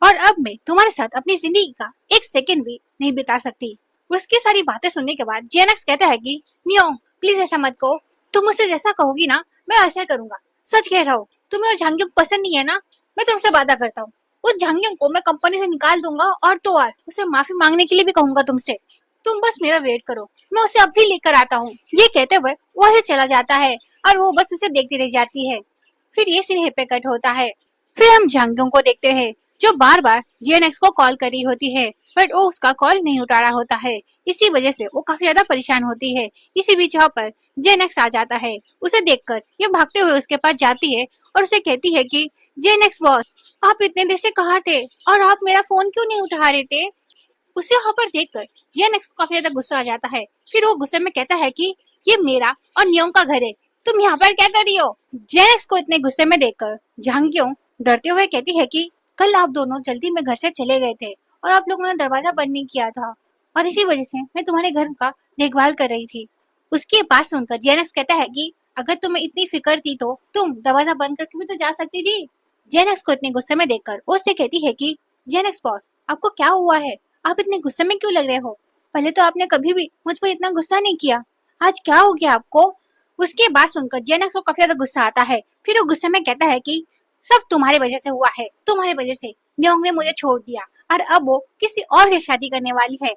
और अब मैं तुम्हारे साथ अपनी जिंदगी का एक सेकंड भी नहीं बिता सकती। उसकी सारी बातें सुनने के बाद जेनक्स कहता है कि नियोंग, प्लीज ऐसा मत कहो, तुम मुझसे जैसा कहोगी ना मैं ऐसा करूंगा। सच कह रहा हूँ, तुम्हें वो झांगयुंग पसंद नहीं है ना? मैं तुमसे वादा करता हूँ उस झांगयुंग को मैं कंपनी से निकाल दूंगा और तो और उसे माफी मांगने के लिए भी कहूंगा तुमसे। तुम बस मेरा वेट करो, मैं उसे अभी लेकर आता हूँ। ये कहते हुए वो ऐसे चला जाता है और वो बस उसे देखती रह जाती है। फिर ये सीन पे कट होता है। फिर हम झांगयुंग को देखते हैं जो बार बार जेएनएक्स को कॉल कर रही होती है, बट वो उसका कॉल नहीं उठा रहा होता है। इसी वजह से वो काफी ज्यादा परेशान होती है। इसी बीच वहाँ पर जेएनएक्स आ जाता है। उसे देखकर ये भागते हुए उसके पास जाती है और उसे कहती है कि जेएनएक्स बॉस, आप इतने देर से कहाँ थे और आप मेरा फोन क्यों नहीं उठा रहे थे? उसे वहाँ पर देखकर जेएनएक्स को काफी ज्यादा गुस्सा आ जाता है। फिर वो गुस्से में कहता है कि ये मेरा और नियोंग का घर है, तुम यहाँ पर क्या कर रही हो? जेएनएक्स को इतने गुस्से में देखकर झांग्यों डरते हुए कहती है कि कल आप दोनों जल्दी में घर से चले गए थे और आप लोगों ने दरवाजा बंद नहीं किया था और इसी वजह से मैं तुम्हारे घर का देखभाल कर रही थी। उसकी बात सुनकर जेएनएक्स कहता है कि अगर तुम्हें इतनी फिक्र थी तो तुम दरवाजा बंद करके भी तो जा सकती थी। जेएनएक्स को इतने गुस्से में देखकर वो उससे कहती है कि जेएनएक्स बॉस, आपको क्या हुआ है? आप इतने गुस्से में क्यों लग रहे हो? पहले तो आपने कभी भी मुझ पर इतना गुस्सा नहीं किया, आज क्या हो गया आपको? उसकी बात सुनकर जेएनएक्स को काफी ज्यादा गुस्सा आता है। फिर वो गुस्से में कहता है कि सब तुम्हारे वजह से हुआ है, तुम्हारे वजह से न्योंग ने मुझे छोड़ दिया और अब वो किसी और से शादी करने वाली है।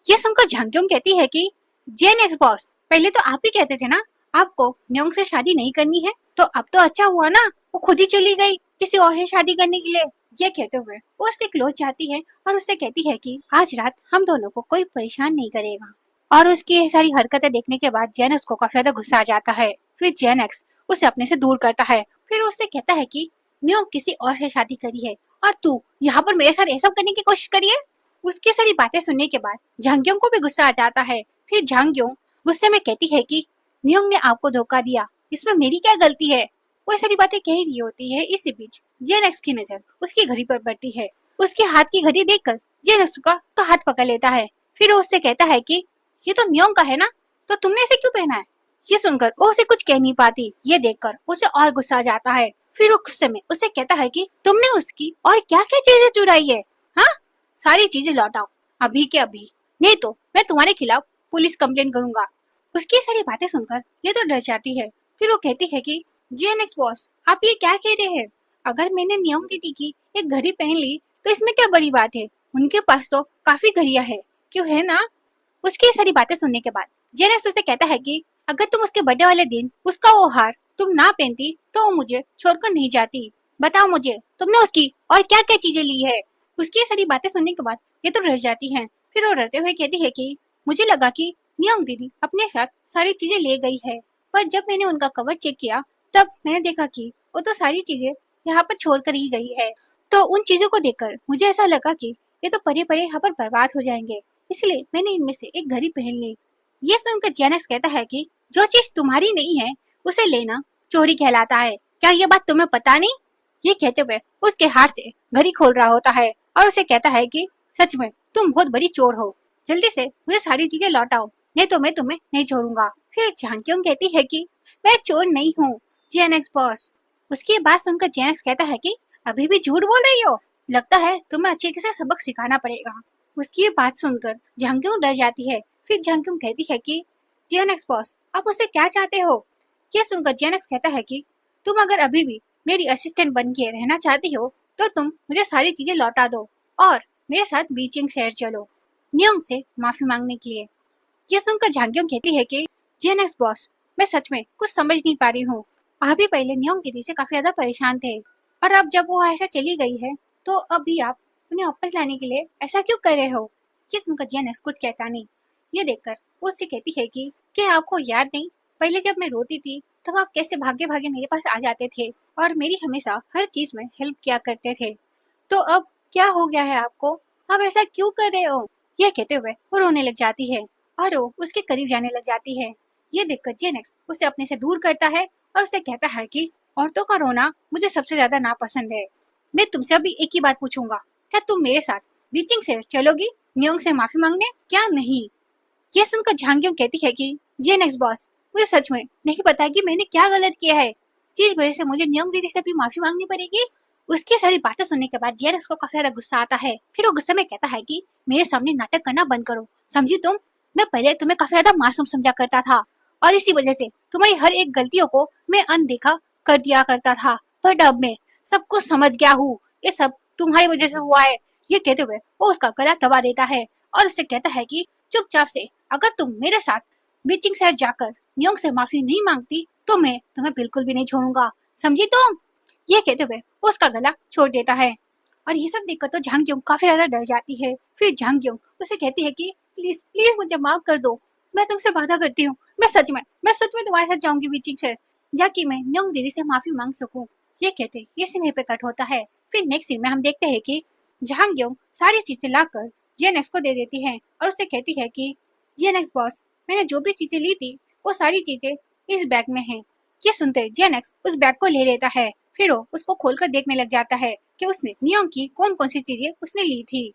ये सुनकर झांग्योंग कहती है कि जेएनएक्स बॉस, पहले तो आप ही कहते थे ना आपको न्योंग से शादी नहीं करनी है, तो अब तो अच्छा हुआ ना वो खुद ही चली गई किसी और से शादी करने के लिए। ये कहते हुए वो उसके क्लोज जाती है और उससे कहती है कि आज रात हम दोनों को कोई परेशान नहीं करेगा। और उसकी ये सारी हरकतें देखने के बाद जेएनएक्स को काफी ज्यादा गुस्सा आ जाता है। फिर जेएनएक्स उसे अपने से दूर करता है। फिर उससे कहता है कि न्योंग किसी और से शादी करी है और तू यहाँ पर मेरे साथ ऐसा करने की कोशिश करी है। उसकी सारी बातें सुनने के बाद झांग्योंग को भी गुस्सा आ जाता है। फिर झांग्योंग गुस्से में कहती है कि न्योंग ने आपको धोखा दिया, इसमें मेरी क्या गलती है? वो सारी बातें कह रही होती है। इसी बीच जेएनएक्स की नजर उसकी घड़ी पर पड़ती है। उसके हाथ की घड़ी देखकर जेएनएक्स का तो हाथ पकड़ लेता है। फिर वो उससे कहता है कि ये तो न्योंग का है ना, तो तुमने इसे क्यों पहना है? ये सुनकर वो उसे कुछ कह नहीं पाती। ये देखकर उसे और गुस्सा आ जाता है। फिर वो गुस्से में उसे कहता है कि तुमने उसकी और क्या क्या चीजें चुराई है? हाँ, सारी चीजें लौटाओ अभी के अभी, नहीं तो मैं तुम्हारे खिलाफ पुलिस कंप्लेंट करूंगा। उसकी सारी बातें सुनकर ये तो डर जाती है। फिर वो कहती है कि जेएनएक्स बॉस, आप ये क्या कह रहे हैं? अगर मैंने नियोंग दीदी की एक घड़ी पहन ली तो इसमें क्या बड़ी बात है? उनके पास तो काफी घड़ियां है, क्यों है ना? उसकी ये सारी बातें सुनने के बाद जेनेक्स उसे कहता है कि अगर तुम उसके बर्थडे वाले दिन उसका वो हार तुम ना पहनती तो वो मुझे छोड़कर नहीं जाती। बताओ मुझे, तुमने उसकी और क्या क्या चीजें ली है? उसकी ये सारी बातें सुनने के बाद ये तो रह जाती हैं। फिर वो डरते हुए कहती है कि मुझे लगा कि नियोंग दीदी अपने साथ सारी चीजें ले गई है, पर जब मैंने उनका कवर चेक किया तब मैंने देखा कि वो तो सारी चीजें यहाँ पर छोड़ कर ही गई है। तो उन चीजों को देखकर मुझे ऐसा लगा कि ये तो परे परे यहाँ पर बर्बाद हो जाएंगे, इसलिए मैंने इनमें से एक घड़ी पहन ली। ये सुनकर जेनेक्स कहता है कि जो चीज तुम्हारी नहीं है उसे लेना चोरी कहलाता है, क्या ये बात तुम्हें पता नहीं? ये कहते हुए उसके हाथ से घड़ी खोल रहा होता है और उसे कहता है कि सच में तुम बहुत बड़ी चोर हो, जल्दी से मुझे सारी चीजें लौटाओ, नहीं तो मैं तुम्हें नहीं छोड़ूंगा। फिर झांक्योंग कहती है कि मैं चोर नहीं हूँ जेनेक्स बॉस। उसकी ये बात सुनकर जेनेक्स कहता है कि अभी भी झूठ बोल रही हो, लगता है तुम्हें अच्छे से सबक सिखाना पड़ेगा। उसकी ये बात सुनकर झांक्योंग डर जाती है। फिर झांक्योंग कहती है कि जेनेक्स बॉस, आप मुझसे क्या चाहते हो? ये सुनकर जेनेक्स कहता है कि तुम अगर अभी भी मेरी असिस्टेंट बन के रहना चाहती हो तो तुम मुझे सारी चीजें लौटा दो और मेरे साथ बीचिंग शहर चलो नियोंग से माफी मांगने के लिए। ये सुनकर झांक्योंग कहती है कि जेनेक्स बॉस, मैं सच में कुछ समझ नहीं पा रही हूँ। आप भी पहले नियोंग दीदी से काफी ज्यादा परेशान थे और अब जब वो ऐसा चली गई है तो अभी आप उन्हें वापस लाने के लिए ऐसा क्यों कर रहे हो? ये सुनकर जेनेक्स कुछ कहता नहीं। ये देखकर वो उससे कहती है कि क्या आपको याद नहीं, पहले जब मैं रोती थी तब आप कैसे भागे भागे मेरे पास आ जाते थे और मेरी हमेशा हर चीज में हेल्प किया करते थे। तो अब क्या हो गया है आपको? आप ऐसा क्यों कर रहे हो? यह कहते हुए वो रोने लग जाती है और वो उसके करीब जाने लग जाती है। ये देखकर जेनेक्स उसे अपने से दूर करता है और उसे कहता है कि औरतों का रोना मुझे सबसे ज्यादा नापसंद है। मैं तुमसे अभी एक ही बात पूछूंगा, क्या तुम मेरे साथ बीचिंग से चलोगी नियोंग से माफी मांगने, क्या नहीं? ये सुनकर झांग्योंग कहती है कि जेनेक्स बॉस, मुझे सच में नहीं पता कि मैंने क्या गलत किया है जिस वजह से मुझे नियोंग दीदी से भी माफी मांगनी पड़ेगी। उसकी सारी बातें सुनने के बाद जेनेक्स को काफी ज्यादा गुस्सा आता है। फिर वो गुस्से में कहता है कि मेरे सामने नाटक करना बंद करो, समझी तुम? मैं पहले तुम्हें काफी ज्यादा मासूम समझा करता था और इसी वजह से तुम्हारी हर एक गलतियों को मैं अनदेखा कर दिया करता था, पर अब मैं सब कुछ समझ गया हूँ, ये सब तुम्हारी वजह से हुआ है। ये कहते हुए वो उसका गला दबा देता है और उससे कहता है कि चुपचाप से अगर तुम मेरे साथ बीचिंग शहर जाकर नियोंग से माफी नहीं मांगती तो मैं तुम्हें बिल्कुल भी नहीं छोड़ूंगा, समझी तुम? ये कहते हुए वो उसका गला छोड़ देता है और ये सब देखकर तो झांग्योंग काफी ज्यादा डर जाती है। फिर झांग्योंग उसे कहती है कि प्लीज प्लीज मुझे माफ कर दो, मैं तुमसे वादा करती हूँ मैं सच में तुम्हारे साथ जाऊंगी बीचिंग शहर, जाकि मैं नियोंग दीदी से माफी मांग सकूं। ये कहते ये सीन यहीं पे कट होता है। फिर नेक्स्ट सीन में हम देखते हैं कि झांग्योंग सारी चीजें लाकर जेनेक्स को दे देती है और उससे कहती है कि जेनेक्स बॉस, मैंने जो भी चीजें ली थी वो सारी चीजें इस बैग में हैं। ये सुनते जेनेक्स उस बैग को ले लेता है। फिर वो उसको खोलकर देखने लग जाता है कि उसने नियोंग की कौन कौन सी चीजें उसने ली थी।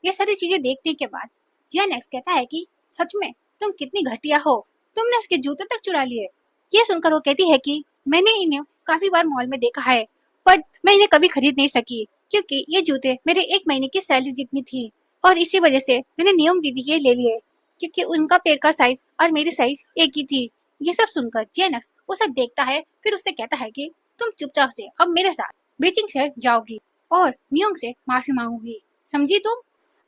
ये सारी चीजें देखने के बाद जेनेक्स कहता है कि सच में तुम कितनी घटिया हो, तुमने उसके जूते तक चुरा लिए। ये सुनकर वो कहती है कि मैंने इन्हें काफी बार मॉल में देखा है पर मैं इन्हें कभी खरीद नहीं सकी क्योंकि ये जूते मेरे एक महीने की सैलरी जितनी थी और इसी वजह से मैंने नियोंग दीदी के ले लिए क्योंकि उनका पैर का साइज और मेरी साइज एक ही थी। ये सब सुनकर जेनक्स उसे देखता है, फिर उससे कहता है कि तुम चुपचाप से अब मेरे साथ बीचिंग शहर जाओगी और नियोंग से माफी मांगोगी, समझी तुम?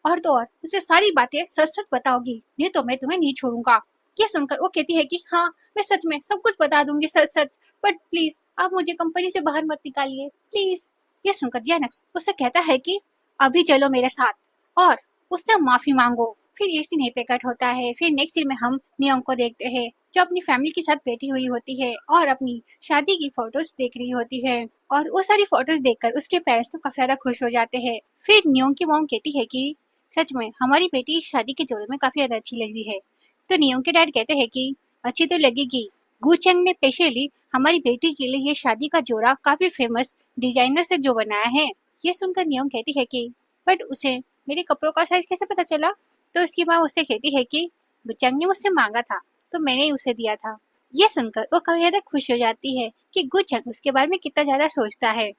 और तो और उसे सारी बातें सच सच बताओगी, नहीं तो मैं तुम्हें नहीं छोड़ूंगा। ये सुनकर वो कहती है कि हाँ मैं सच में सब कुछ बता दूंगी सच सच, बट प्लीज आप मुझे कंपनी से बाहर मत निकालिए प्लीज। ये सुनकर जेनक्स उससे कहता है कि अभी चलो मेरे साथ और उससे माफी मांगो। फिर ये सीन पे कट होता है। फिर नेक्स्ट सीन में हम नियोंग को देखते हैं जो अपनी फैमिली के साथ बैठी हुई होती है और अपनी शादी की फोटोज देख रही होती है और वो सारी फोटोज देखकर उसके पेरेंट्स तो काफी ज्यादा खुश हो जाते हैं। फिर नियोंग की मॉम कहती है कि सच में हमारी बेटी इस शादी के जोड़े में काफी ज्यादा अच्छी लग रही है। तो नियोंग के डैड कहते हैं कि अच्छी तो लगेगी, गुचेंग ने स्पेशली हमारी बेटी के लिए ये शादी का जोड़ा काफी फेमस डिजाइनर से जो बनाया है। ये सुनकर नियोंग कहती है कि बट उसे मेरे कपड़ों का साइज कैसे पता चला? तो उसकी माँ उससे कहती है कि गुचेंग ने मुझसे मांगा था तो मैंने ही उसे दिया था। ये सुनकर वो काफी ज्यादा खुश हो जाती है कि गुचेंग उसके बारे में कितना ज्यादा सोचता है।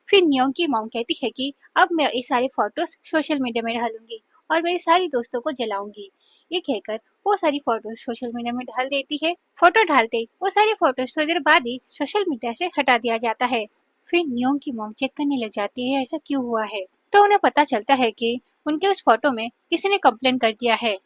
फिर नियोंग की मॉम कहती है कि अब मैं ये सारी फोटोज सोशल मीडिया में डालूंगी और मेरे सारी दोस्तों को जलाऊंगी। ये कहकर वो सारी फोटोज सोशल मीडिया में डाल देती है। फोटो डालते ही वो सारी फोटोज थोड़ी देर बाद ही सोशल मीडिया से हटा दिया जाता है। फिर नियोंग की मॉम चेक करने लग जाती है ऐसा क्यों हुआ है, तो उन्हें पता चलता है कि उनके उस फोटो में किसी ने कंप्लेन कर दिया है।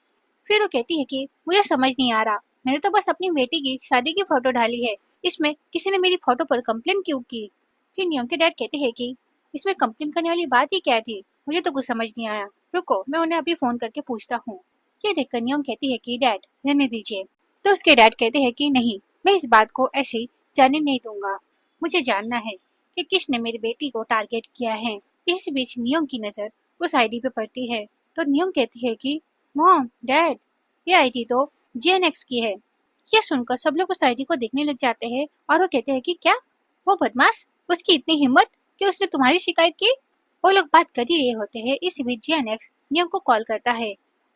फिर वो कहती है कि मुझे समझ नहीं आ रहा, मैंने तो बस अपनी बेटी की शादी की फोटो डाली है, इसमें किसी ने मेरी फोटो पर कंप्लेन क्यों की। फिर नियोंग के डैड कहते हैं कि इसमें कंप्लेन करने वाली बात ही क्या थी, मुझे तो कुछ समझ नहीं आया, रुको मैं उन्हें अभी फोन करके पूछता हूँ। ये देखकर नियोंग कहती है कि डैड रहने दीजिए। तो उसके डैड कहते हैं कि नहीं, मैं इस बात को ऐसे ही जाने नहीं दूंगा, मुझे जानना है कि किसने मेरी बेटी को टारगेट किया है। इस बीच नियोंग की नजर उस आईडी पे पड़ती है, तो नियोंग कहती है कि मॉम डैड ये आईडी तो जेएनएक्स की है। ये सुनकर सब लोग उस आईडी को देखने लग जाते हैं और वो कहते हैं कि क्या वो बदमाश, उसकी इतनी हिम्मत कि उसने तुम्हारी शिकायत की। वो लोग बात कर ही रहे होते हैं, इसी बीच जेएनएक्स नियोंग को कॉल करता है।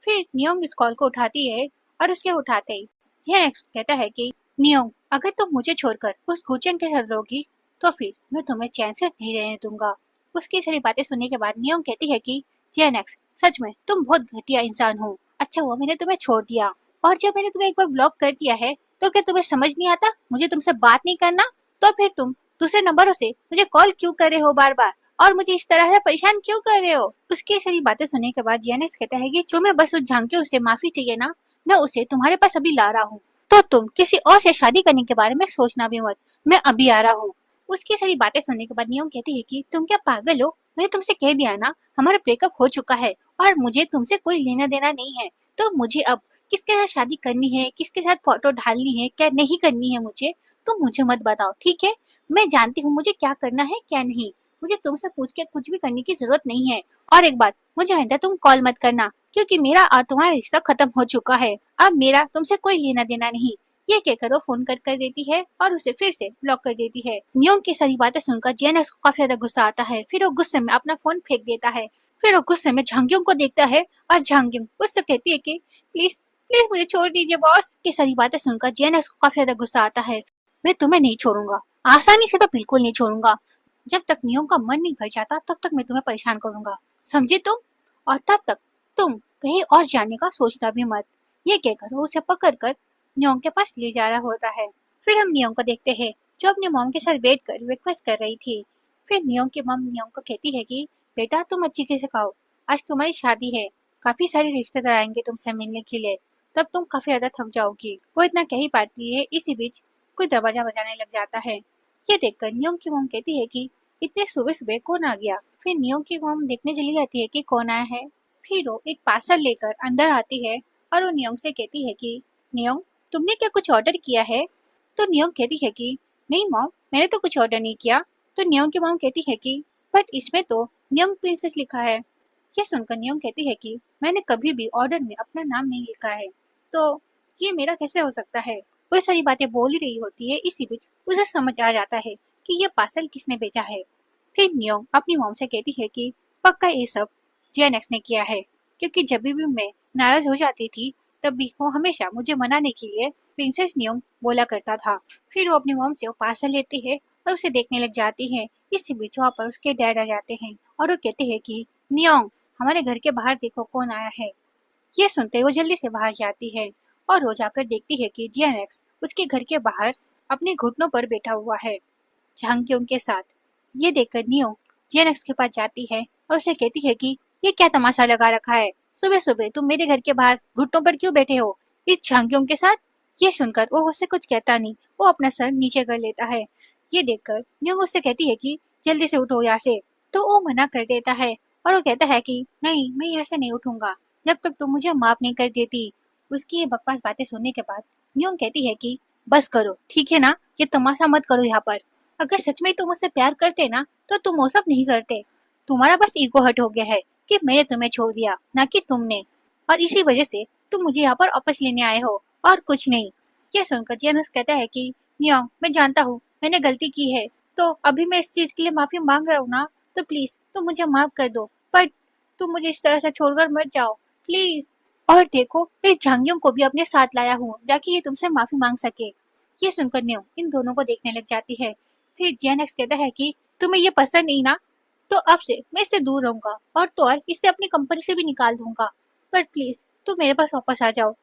फिर नियोंग इस कॉल को उठाती है और उसके उठाते ही जेएनएक्स कहता है कि नियोंग अगर तुम मुझे छोड़कर उस गुचेन के साथ रहोगी तो फिर मैं तुम्हें चैन से नहीं रहने दूंगा। उसकी सारी बातें सुनने के बाद नियोंग कहती है कि जेएनएक्स सच में तुम बहुत घटिया इंसान हो, अच्छा हुआ मैंने तुम्हें छोड़ दिया, और जब मैंने तुम्हें एक बार ब्लॉक कर दिया है तो क्या तुम्हें समझ नहीं आता मुझे तुमसे बात नहीं करना, तो फिर तुम दूसरे नंबरों से मुझे कॉल क्यों कर रहे हो बार बार, और मुझे इस तरह से परेशान क्यों कर रहे हो। उसकी सारी बातें सुनने के बाद जेएनएक्स कहता है कि तुम्हें बस उस झांकियों से माफी चाहिए ना, मैं उसे तुम्हारे पास अभी ला रहा हूँ, तो तुम किसी और से शादी करने के बारे में सोचना भी मत, मैं अभी आ रहा हूँ। उसकी सारी बातें सुनने के बाद नियोंग कहती है कि तुम क्या पागल हो, मैंने तुमसे कह दिया ना हमारा ब्रेकअप हो चुका है और मुझे तुमसे कोई लेना देना नहीं है, तो मुझे अब किसके साथ शादी करनी है, किसके साथ फोटो डालनी है, क्या नहीं करनी है मुझे, तो मुझे मत बताओ ठीक है। मैं जानती हूँ मुझे क्या करना है क्या नहीं, मुझे तुमसे पूछ के कुछ भी करने की जरूरत नहीं है। और एक बात, मुझे आइंदा तुम कॉल मत करना क्योंकि मेरा और तुम्हारा रिश्ता खत्म हो चुका है, अब मेरा तुमसे कोई लेना देना नहीं। ये कहकर वो फोन कट कर देती है और उसे फिर से ब्लॉक कर देती है। नियोंग की सारी बातें सुनकर जेएनएक्स को काफी ज्यादा गुस्सा आता है, फिर वो गुस्से में अपना फोन फेंक देता है। फिर वो गुस्से में झांगियों को देखता है और झांगियों उससे कहती है कि प्लीज प्लीज मुझे छोड़ दीजिए बॉस। की सारी बातें सुनकर जेएनएक्स को काफी ज्यादा गुस्सा आता है, मैं तुम्हें नहीं छोड़ूंगा, आसानी से तो बिल्कुल नहीं छोड़ूंगा, जब तक नियोंग का मन नहीं भर जाता तब तक मैं तुम्हें परेशान करूंगा, समझे तुम, और तब तक तुम कहीं और जाने का सोचना भी मत। ये कहकर वो उसे पकड़ कर नियोंग के पास ले जा रहा होता है। फिर हम नियोंग को देखते हैं जो अपनी मॉम के साथ बैठ कर रिक्वेस्ट कर रही थी। फिर नियोंग की मॉम नियोंग को कहती है कि बेटा तुम अच्छी से खाओ, आज तुम्हारी शादी है, काफी सारे रिश्तेदार आएंगे तुमसे मिलने के लिए, तब तुम काफी ज्यादा थक जाओगी। वो इतना कह ही पाती है, इसी बीच कोई दरवाजा बजाने लग जाता है। ये देखकर नियोंग की मॉम कहती है कि इतने सुबह सुबह कौन आ गया। फिर नियोंग की मॉम देखने चली जाती है कि कौन आया है। फिर वो एक पार्सल लेकर अंदर आती है और वो नियोंग से कहती है कि नियोंग तुमने क्या कुछ ऑर्डर किया है। तो नियोंग कहती है कि नहीं मॉम मैंने तो कुछ ऑर्डर नहीं किया। तो नियोंग की मॉम कहती है कि बट इसमें तो नियोंग प्रिंसेस लिखा है। ये सुनकर नियोंग कहती है कि मैंने कभी भी ऑर्डर में अपना नाम नहीं लिखा है, तो ये मेरा कैसे हो सकता है। वो सारी बातें बोल ही रही होती है, इसी बीच उसे समझ आ जाता है कि ये पार्सल किसने भेजा है। फिर नियोंग अपनी मॉम से कहती है कि पक्का ये सब जेएनएक्स ने किया है, क्योंकि जब भी मैं नाराज हो जाती थी तब भी वो हमेशा मुझे मनाने के लिए प्रिंसेस नियोंग बोला करता था। फिर वो अपनी मॉम से वो पार्सल लेती है और उसे देखने लग जाती है। इसी बीच वहाँ पर उसके डैड आ जाते हैं और वो कहते हैं कि नियोंग हमारे घर के बाहर देखो कौन आया है। ये सुनते वो जल्दी से बाहर जाती है और वो जाकर देखती है कि जेएनएक्स उसके घर के बाहर अपने घुटनों पर बैठा हुआ है झांकियों के साथ। ये देखकर नियो जेएनएक्स के पास जाती है और उसे कहती है कि ये क्या तमाशा लगा रखा है, सुबह सुबह तुम मेरे घर के बाहर घुटनों पर क्यों बैठे हो इस झांकियों के साथ। ये सुनकर वो उससे कुछ कहता नहीं, वो अपना सर नीचे कर लेता है। ये देखकर नियो उससे कहती है कि जल्दी से उठो यहाँ से, तो वो मना कर देता है और वो कहता है कि नहीं मैं यहाँ से नहीं उठूंगा जब तक तुम मुझे माफ नहीं कर देती। उसकी ये बकवास बातें सुनने के बाद नियोंग कहती है कि बस करो ठीक है ना, ये तमाशा मत करो यहाँ पर, अगर सच में तुम मुझसे प्यार करते ना तो तुम वो सब नहीं करते, तुम्हारा बस ईगो हर्ट हो गया है कि मैंने तुम्हें छोड़ दिया ना कि तुमने, और इसी वजह से तुम मुझे यहाँ पर वापस लेने आए हो और कुछ नहीं। ये सुनकर जेनस कहता है कि नियोंग मैं जानता हूँ मैंने गलती की है, तो अभी मैं इस चीज के लिए माफी मांग रहा हूँ ना, तो प्लीज तुम मुझे माफ कर दो, पर तुम मुझे इस तरह से छोड़कर मत जाओ प्लीज। और देखो इस झांगियों को भी अपने साथ लाया हूँ ताकि ये तुमसे माफी मांग सके। ये सुनकर नियो इन दोनों को देखने लग जाती है। फिर जेनएक्स कहता है कि तुम्हें ये पसंद नहीं ना, तो अब से मैं इससे दूर रहूंगा और तो और इससे अपनी कंपनी से भी निकाल दूंगा। पर प्लीज तुम मेरे पास वापस आ जाओ।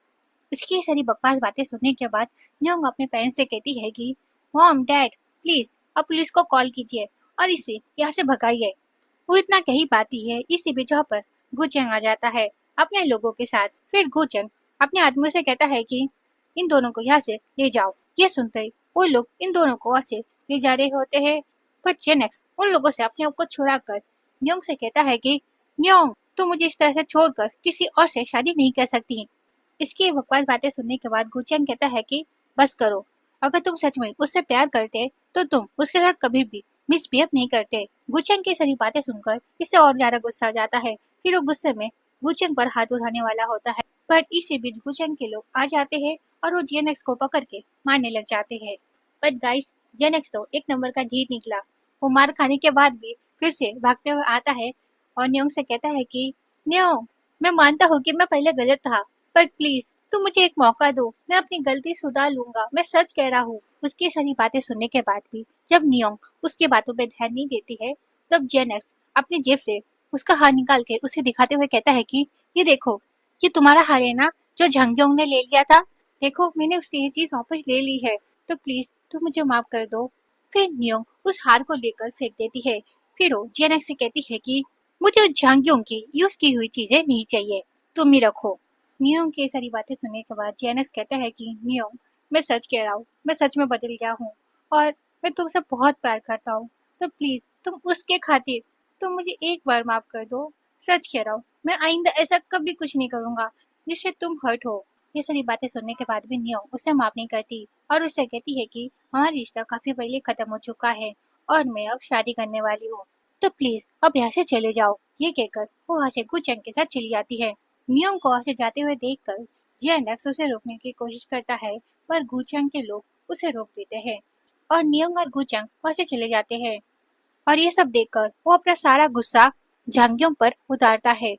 उसकी ये सारी बकवास बातें सुनने के बाद न्योंग अपने पेरेंट्स से कहती है कि मॉम डैड प्लीज आप पुलिस को कॉल कीजिए और इसे यहाँ से भगाइए। वो इतना कही पाती है, इसी बीच वहाँ पर गुचेंग आ जाता है अपने लोगों के साथ। फिर गुचेंग अपने आदमियों से कहता है कि इन दोनों को यहाँ से ले जाओ। ये सुनते ही वो लोग इन दोनों को वहाँ से ले जा रहे होते हैं, पर जेनेक्स उन लोगों से अपने आप को छुड़ा कर न्योंग से कहता है कि न्योंग तुम मुझे इस तरह से छोड़कर किसी और से शादी नहीं कर सकती। इसकी बकवास बातें सुनने के बाद गुचेंग कहता है कि बस करो, अगर तुम सच में उससे प्यार करते तो तुम उसके साथ कभी भी मिसबिहेव नहीं करते। गुचेंग की सारी बातें सुनकर इसे और ज्यादा गुस्सा आ जाता है। फिर वो गुस्से में गुचेंग पर हाथ उठाने वाला होता है, पर इसी बीच गुचेंग के लोग आ जाते हैं और वो जेनेक्स को पकड़ के मारने लग जाते हैं। बट गाइस जेनेक्स तो एक नंबर का ढीठ निकला। वो मार खाने के बाद भी फिर से भागते हुए आता है और न्योंग से कहता है कि न्योंग मैं मानता हूँ कि मैं पहले गलत था, पर प्लीज तुम मुझे एक मौका दो, मैं अपनी गलती सुधार लूंगा, मैं सच कह रहा हूँ। उसकी सारी बातें सुनने के बाद भी जब नियोंग उसकी बातों पे ध्यान नहीं देती है, तब जेनेक्स अपनी जेब से उसका हार निकाल के उसे दिखाते हुए कहता है कि ये देखो, ये तुम्हारा हार है ना जो झांगयोंग ने ले लिया था। देखो मैंने उससे ये चीज वापस ले ली है, तो प्लीज तुम मुझे माफ कर दो। फिर नियोंग उस हार को लेकर फेंक देती है। फिर वो जेनेक्स से कहती है कि मुझे उस झांगयोंग की यूज की हुई चीजें नहीं चाहिए, तुम ही रखो। नियोंग की सारी बातें सुनने के बाद जेनेक्स कहता है कि नियोंग मैं सच कह रहा हूँ, मैं सच में बदल गया हूँ और मैं तुमसे बहुत प्यार करता हूँ, तो प्लीज तुम उसके खातिर तुम मुझे एक बार माफ कर दो। सच कह रहा हूँ, मैं आइंदा ऐसा कभी कुछ नहीं करूंगा जिससे तुम हर्ट हो। ये सारी बातें सुनने के बाद भी नियोंग उसे माफ नहीं करती और उससे कहती है कि हमारा रिश्ता काफी पहले खत्म हो चुका है और मैं अब शादी करने वाली हूँ, तो प्लीज अब यहाँ से चले जाओ। ये कहकर वो वहाँ से गुचेंग के साथ चली जाती है। नियोंग को वहाँ से जाते हुए देखकर जेनेक्स उसे रोकने की कोशिश करता है, पर गुचेंग के लोग उसे रोक देते हैं और नियोंग और गुचेंग वहाँ से चले जाते हैं। और ये सब देखकर वो अपना सारा गुस्सा झांगयोंग पर उतारता है।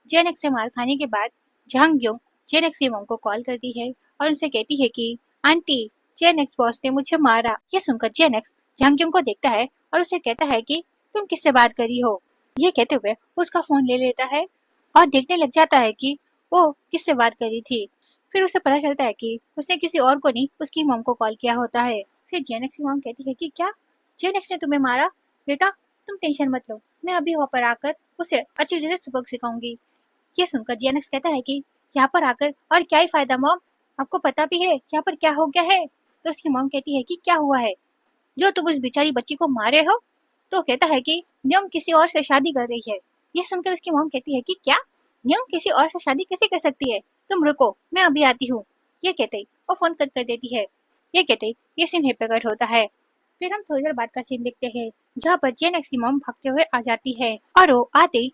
जेनेक्स से मार खाने के बाद झांगयोंग जेनेक्स की मॉम को कॉल करती है और उनसे कहती है कि आंटी जेनेक्स बॉस ने मुझे मारा। ये सुनकर जेनेक्स झांगयोंग को देखता है और उसे कहता है कि तुम किससे बात करी हो। ये कहते हुए उसका फोन ले लेता है और देखने लग जाता है कि वो किससे बात करी थी। फिर उसे पता चलता है कि उसने किसी और को नहीं उसकी मॉम को कॉल किया होता है। फिर जेनेक्स की मॉम कहती है कि क्या जेनेक्स ने तुम्हें मारा? बेटा तुम टेंशन मत लो, मैं अभी वहाँ पर आकर उसे अच्छी तरह से सबक सिखाऊंगी। ये सुनकर जेनेक्स कहता है कि यहाँ पर आकर और क्या ही फायदा मॉम, आपको पता भी है यहाँ पर क्या हो गया है। तो उसकी मॉम कहती है कि क्या हुआ है जो तुम उस बेचारी बच्ची को मारे हो। तो कहता है कि न्योंग किसी और से शादी कर रही है। ये सुनकर उसकी मॉम कहती है कि क्या, न्योंग किसी और से शादी कैसे कर सकती है, तुम रुको मैं अभी आती हूँ। ये कहते ही वो फोन कट कर देती है। ये कहते ही ये सीन यहाँ पे कट होता है। फिर हम थोड़ी देर बाद का सीन देखते हैं जहाँ पर जेनेक्स की मॉम भागते हुए आ जाती है और वो आते ही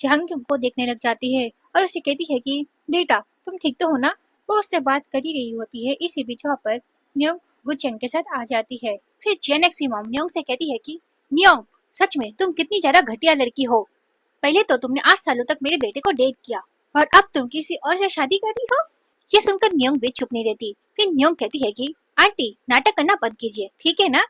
जहांगीर को देखने लग जाती है और उसे कहती है कि बेटा तुम ठीक तो हो ना। वो उससे बात कर ही रही होती है, इसी बीच वहाँ पर न्योंग गुचेंग के साथ आ जाती है। फिर जेनेक्स की मॉम न्योंग से कहती है कि न्योंग सच में तुम कितनी ज्यादा घटिया लड़की हो। पहले तो तुमने 8 सालों तक मेरे बेटे को डेट किया और अब तुम किसी और से शादी कर रही हो। ये सुनकर न्योंग भी चुप नहीं रहती। फिर न्योंग कहती है कि आंटी नाटक करना बंद कीजिए, ठीक है ना।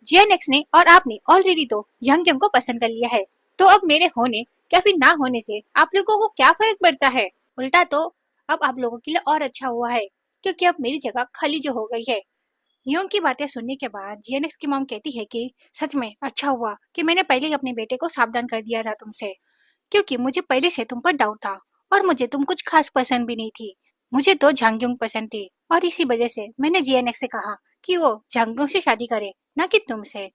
जेएनएक्स ने और आपने ऑलरेडी तो जंगजंग को पसंद कर लिया है, तो अब मेरे होने या फिर ना होने से आप लोगों को क्या फर्क पड़ता है। उल्टा तो अब आप लोगों के लिए और अच्छा हुआ है क्योंकि अब मेरी जगह खाली जो हो गई है। नियोंग की बातें सुनने के बाद जेएनएक्स की मॉम कहती है कि सच में अच्छा हुआ कि मैंने पहले ही अपने बेटे को सावधान कर दिया था तुमसे, क्योंकि मुझे पहले से तुम पर डाउट था और मुझे तुम कुछ खास पसंद भी नहीं थी। मुझे तो झांगयोंग पसंद थी और इसी वजह से मैंने जेएनएक्स से कहा कि वो झांगयोंग से शादी करे, न कि तुमसे।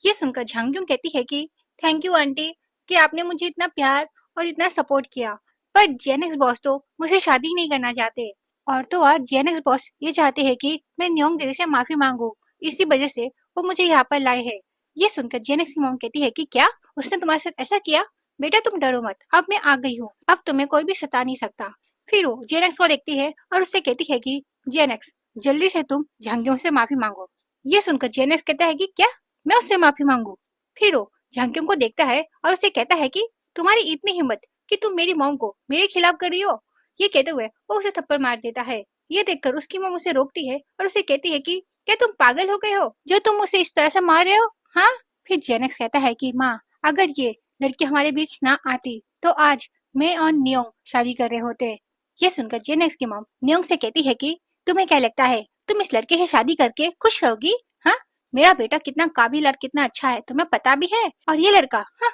ये सुनकर झांगयोंग कहती है कि थैंक यू आंटी कि आपने मुझे इतना प्यार और इतना सपोर्ट किया, पर जेएनएक्स बॉस तो मुझे शादी नहीं करना चाहते। और तो और जेएनएक्स बॉस ये चाहते हैं कि मैं न्योंग दीदी से माफी मांगू, इसी वजह से वो मुझे यहाँ पर लाए हैं। ये सुनकर जेएनएक्स की मॉम कहती है कि क्या उसने तुम्हारे साथ ऐसा किया? बेटा तुम डरो मत, अब मैं आ गई हूँ, अब तुम्हें कोई भी सता नहीं सकता। फिर वो जेएनएक्स को देखती है और उससे कहती है कि जेएनएक्स जल्दी से तुम झांगयोंग से माफी मांगो। ये सुनकर जेएनएक्स कहता है कि क्या मैं उससे माफी मांगू? फिर वो झांगयोंग को देखता है और उसे कहता है कि तुम्हारी इतनी हिम्मत कि तुम मेरी मॉम को मेरे खिलाफ कर रही हो। ये कहते हुए वो उसे थप्पड़ मार देता है। ये देखकर उसकी मॉम उसे रोकती है और उसे कहती है कि क्या तुम पागल हो गए हो जो तुम उसे इस तरह से मार रहे हो? हाँ। फिर जेनेक्स कहता है कि माँ अगर ये लड़की हमारे बीच ना आती तो आज मैं और नियोंग शादी कर रहे होते। ये सुनकर जेनेक्स की मॉम नियोंग से कहती है कि तुम्हें क्या लगता है तुम इस लड़के से शादी करके खुश रहोगी? हाँ, मेरा बेटा कितना काबिल और कितना अच्छा है तुम्हें पता भी है, और ये लड़का हाँ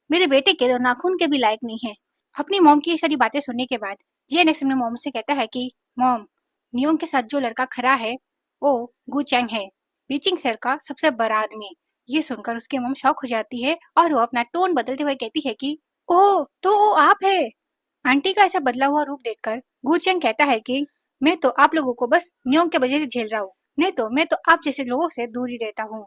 मेरे बेटे के तो नाखून के भी लायक नहीं है। अपनी मॉम की ये सारी बातें सुनने के बाद जेनेक्स अपने मॉम से कहता है कि मॉम, नियोंग के साथ जो लड़का खड़ा है वो गु चैंग है, बीचिंग सर का सबसे बड़ा आदमी। ये सुनकर उसकी मॉम शॉक हो जाती है और वो अपना टोन बदलते हुए कहती है कि ओह तो वो आप है। आंटी का ऐसा बदला हुआ रूप देखकर गु चैंग कहता है कि मैं तो आप लोगों को बस नियोंग के वजह से झेल रहा हूँ, नहीं तो मैं तो आप जैसे लोगों से दूर ही रहता हूँ।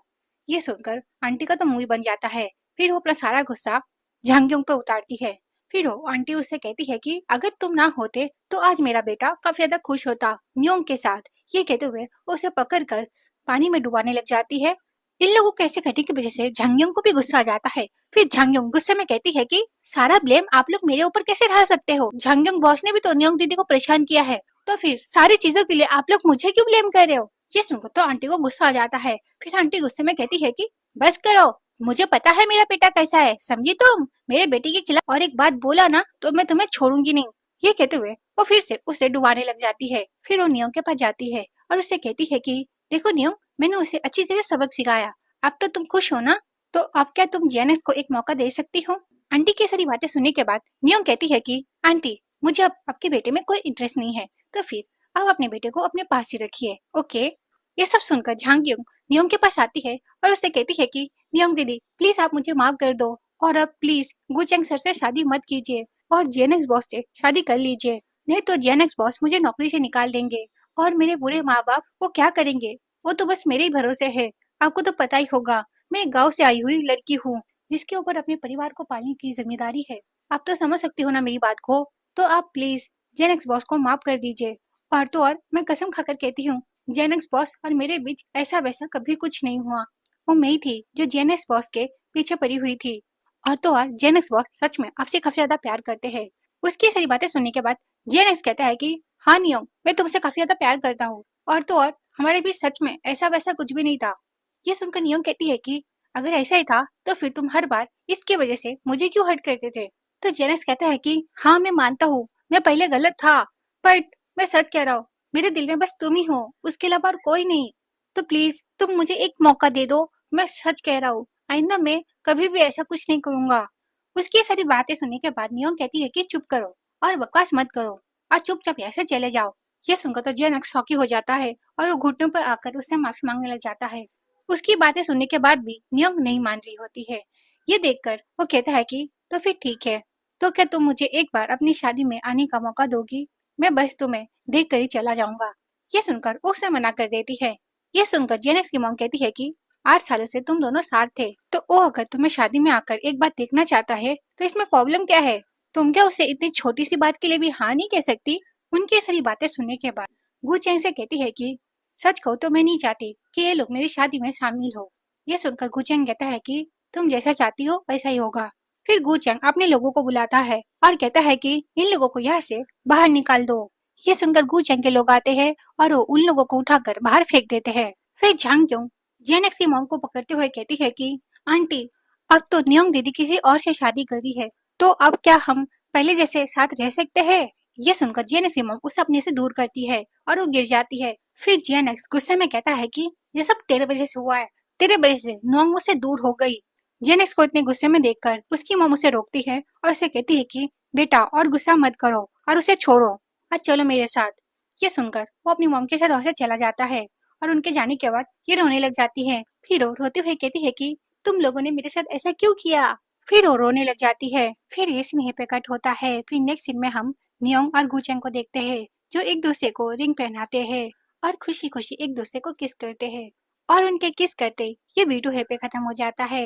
ये सुनकर आंटी का तो मुंह ही बन जाता है। फिर वो अपना सारा गुस्सा झांगयोंग पे उतारती है। फिर वो आंटी उससे कहती है कि अगर तुम ना होते तो आज मेरा बेटा काफी ज्यादा खुश होता नियोंग के साथ। ये कहते हुए वो उसे पकड़ कर पानी में डुबाने लग जाती है। इन लोगों के ऐसे करने की वजह से झांगयोंग को भी गुस्सा आ जाता है। फिर झांगयोंग गुस्से में कहती है कि सारा ब्लेम आप लोग मेरे ऊपर कैसे ढा सकते हो? झांगयोंग बॉस ने भी तो नियोंग दीदी को परेशान किया है, तो फिर सारी चीजों के लिए आप लोग मुझे क्यों ब्लेम कर रहे हो? ये सुनकर तो आंटी को गुस्सा आ जाता है। फिर आंटी गुस्से में कहती है कि बस करो, मुझे पता है मेरा बेटा कैसा है, समझी तुम? मेरे बेटे के खिलाफ और एक बात बोला ना तो मैं तुम्हें छोड़ूंगी नहीं। ये कहते हुए वो फिर से उसे डुबाने लग जाती है। फिर वो नियोंग के पास जाती है और उससे कहती है कि देखो नियोंग, मैंने उसे अच्छी तरह सबक सिखाया, अब तो तुम खुश हो ना? तो अब क्या तुम जेनेक्स को एक मौका दे सकती हो? आंटी की सारी बातें सुनने के बाद नियोंग कहती है कि आंटी, मुझे अब आपके बेटे में कोई इंटरेस्ट नहीं है, तो फिर आप अपने बेटे को अपने पास ही रखिए, ओके? ये सब सुनकर झांगयोंग नियोंग के पास आती है और उससे कहती है कि नियोंग दीदी प्लीज आप मुझे माफ कर दो, और अब प्लीज गुचेंग सर से शादी मत कीजिए और जेनेक्स बॉस से शादी कर लीजिए, नहीं तो जेनेक्स बॉस मुझे नौकरी से निकाल देंगे और मेरे बूढ़े माँ बाप वो क्या करेंगे? वो तो बस मेरे ही भरोसे है। आपको तो पता ही होगा मैं गांव से आई हुई लड़की हूँ जिसके ऊपर अपने परिवार को पालने की जिम्मेदारी है। आप तो समझ सकती हो ना मेरी बात को? तो आप प्लीज जेनेक्स बॉस को माफ कर दीजिए। और तो और मैं कसम खाकर कहती हूँ जेनेक्स बॉस और मेरे बीच ऐसा वैसा कभी कुछ नहीं हुआ। वो मैं ही थी जो जेनेक्स बॉस के पीछे पड़ी हुई थी। और तो और जेनेक्स बॉस सच में आपसे काफी ज्यादा प्यार करते हैं। उसकी सारी बातें सुनने के बाद जेनेक्स कहता है कि हाँ नियोंग, मैं तुमसे काफी ज्यादा प्यार करता हूँ, और तो और हमारे बीच सच में ऐसा वैसा कुछ भी नहीं था। ये सुनकर नियोंग कहती है कि अगर ऐसा ही था तो फिर तुम हर बार इसकी वजह से मुझे क्यों हर्ट करते थे? तो जेनेक्स कहता है कि हाँ मैं मानता हूँ मैं पहले गलत था, बट मैं सच कह रहा हूँ मेरे दिल में बस तुम ही हो, उसके अलावा और कोई नहीं। तो प्लीज तुम मुझे एक मौका दे दो, मैं सच कह रहा हूँ आइंदा मैं कभी भी ऐसा कुछ नहीं करूंगा। उसकी सारी बातें सुनने के बाद नियोंग कहती है कि चुप करो और बकवास मत करो और चुपचाप ऐसे चले जाओ। ये सुनकर तो जेनेक्स शॉकी हो जाता है और वो घुटनों पर आकर उससे माफी मांगने लग जाता है। उसकी बातें सुनने के बाद भी नियोंग नहीं मान रही होती है। ये देखकर वो कहता है कि तो फिर ठीक है, तो क्या तुम मुझे एक बार अपनी शादी में आने का मौका दोगी? मैं बस तुम्हें देख कर ही चला जाऊंगा। ये सुनकर वो उसे मना कर देती है। ये सुनकर जेनेक्स की मॉम कहती है कि 8 सालों से तुम दोनों साथ थे, तो वो अगर तुम्हें शादी में आकर एक बार देखना चाहता है तो इसमें प्रॉब्लम क्या है? तुम क्या उसे इतनी छोटी सी बात के लिए भी हाँ नहीं कह सकती? उनकी सारी बातें सुनने के बाद गु चैंग से कहती है कि सच कहूँ तो मैं नहीं चाहती कि ये लोग मेरी शादी में शामिल हो। ये सुनकर गु चैंग कहता है कि तुम जैसा चाहती हो वैसा ही होगा। फिर गु चैंग अपने लोगों को बुलाता है और कहता है कि इन लोगों को यहाँ से बाहर निकाल दो। ये सुनकर गु चैंग के लोग आते हैं और वो उन लोगों को उठाकर बाहर फेंक देते हैं। फिर झांगक्योंग जेनेक्स की मॉम को पकड़ते हुए कहती है कि आंटी, अब तो नियोंग दीदी किसी और से शादी करी है, तो अब क्या हम पहले जैसे साथ रह सकते हैं? ये सुनकर जेनेक्स की मॉम उसे अपने से दूर करती है और वो गिर जाती है। फिर जेनेक्स गुस्से में कहता है कि ये सब तेरे वजह से हुआ है, तेरे वजह से नियोंग मुझसे दूर हो गई। जेनेक्स को इतने गुस्से में देखकर उसकी मॉम उसे रोकती है और उसे कहती है कि बेटा और गुस्सा मत करो और उसे छोड़ो और चलो मेरे साथ। ये सुनकर वो अपनी मॉम के साथ वहां से चला जाता है और उनके जाने के बाद ये रोने लग जाती है। फिर वो रोते हुए कहती है कि तुम लोगों ने मेरे साथ ऐसा क्यों किया? फिर वो रोने लग जाती है। फिर ये सीन यहीं पे कट होता है। फिर नेक्स्ट सीन में हम नियोंग और गुचेंग को देखते हैं जो एक दूसरे को रिंग पहनाते हैं और खुशी खुशी एक दूसरे को किस करते हैं, और उनके किस करते ये वीडियो यहीं पे खत्म हो जाता है।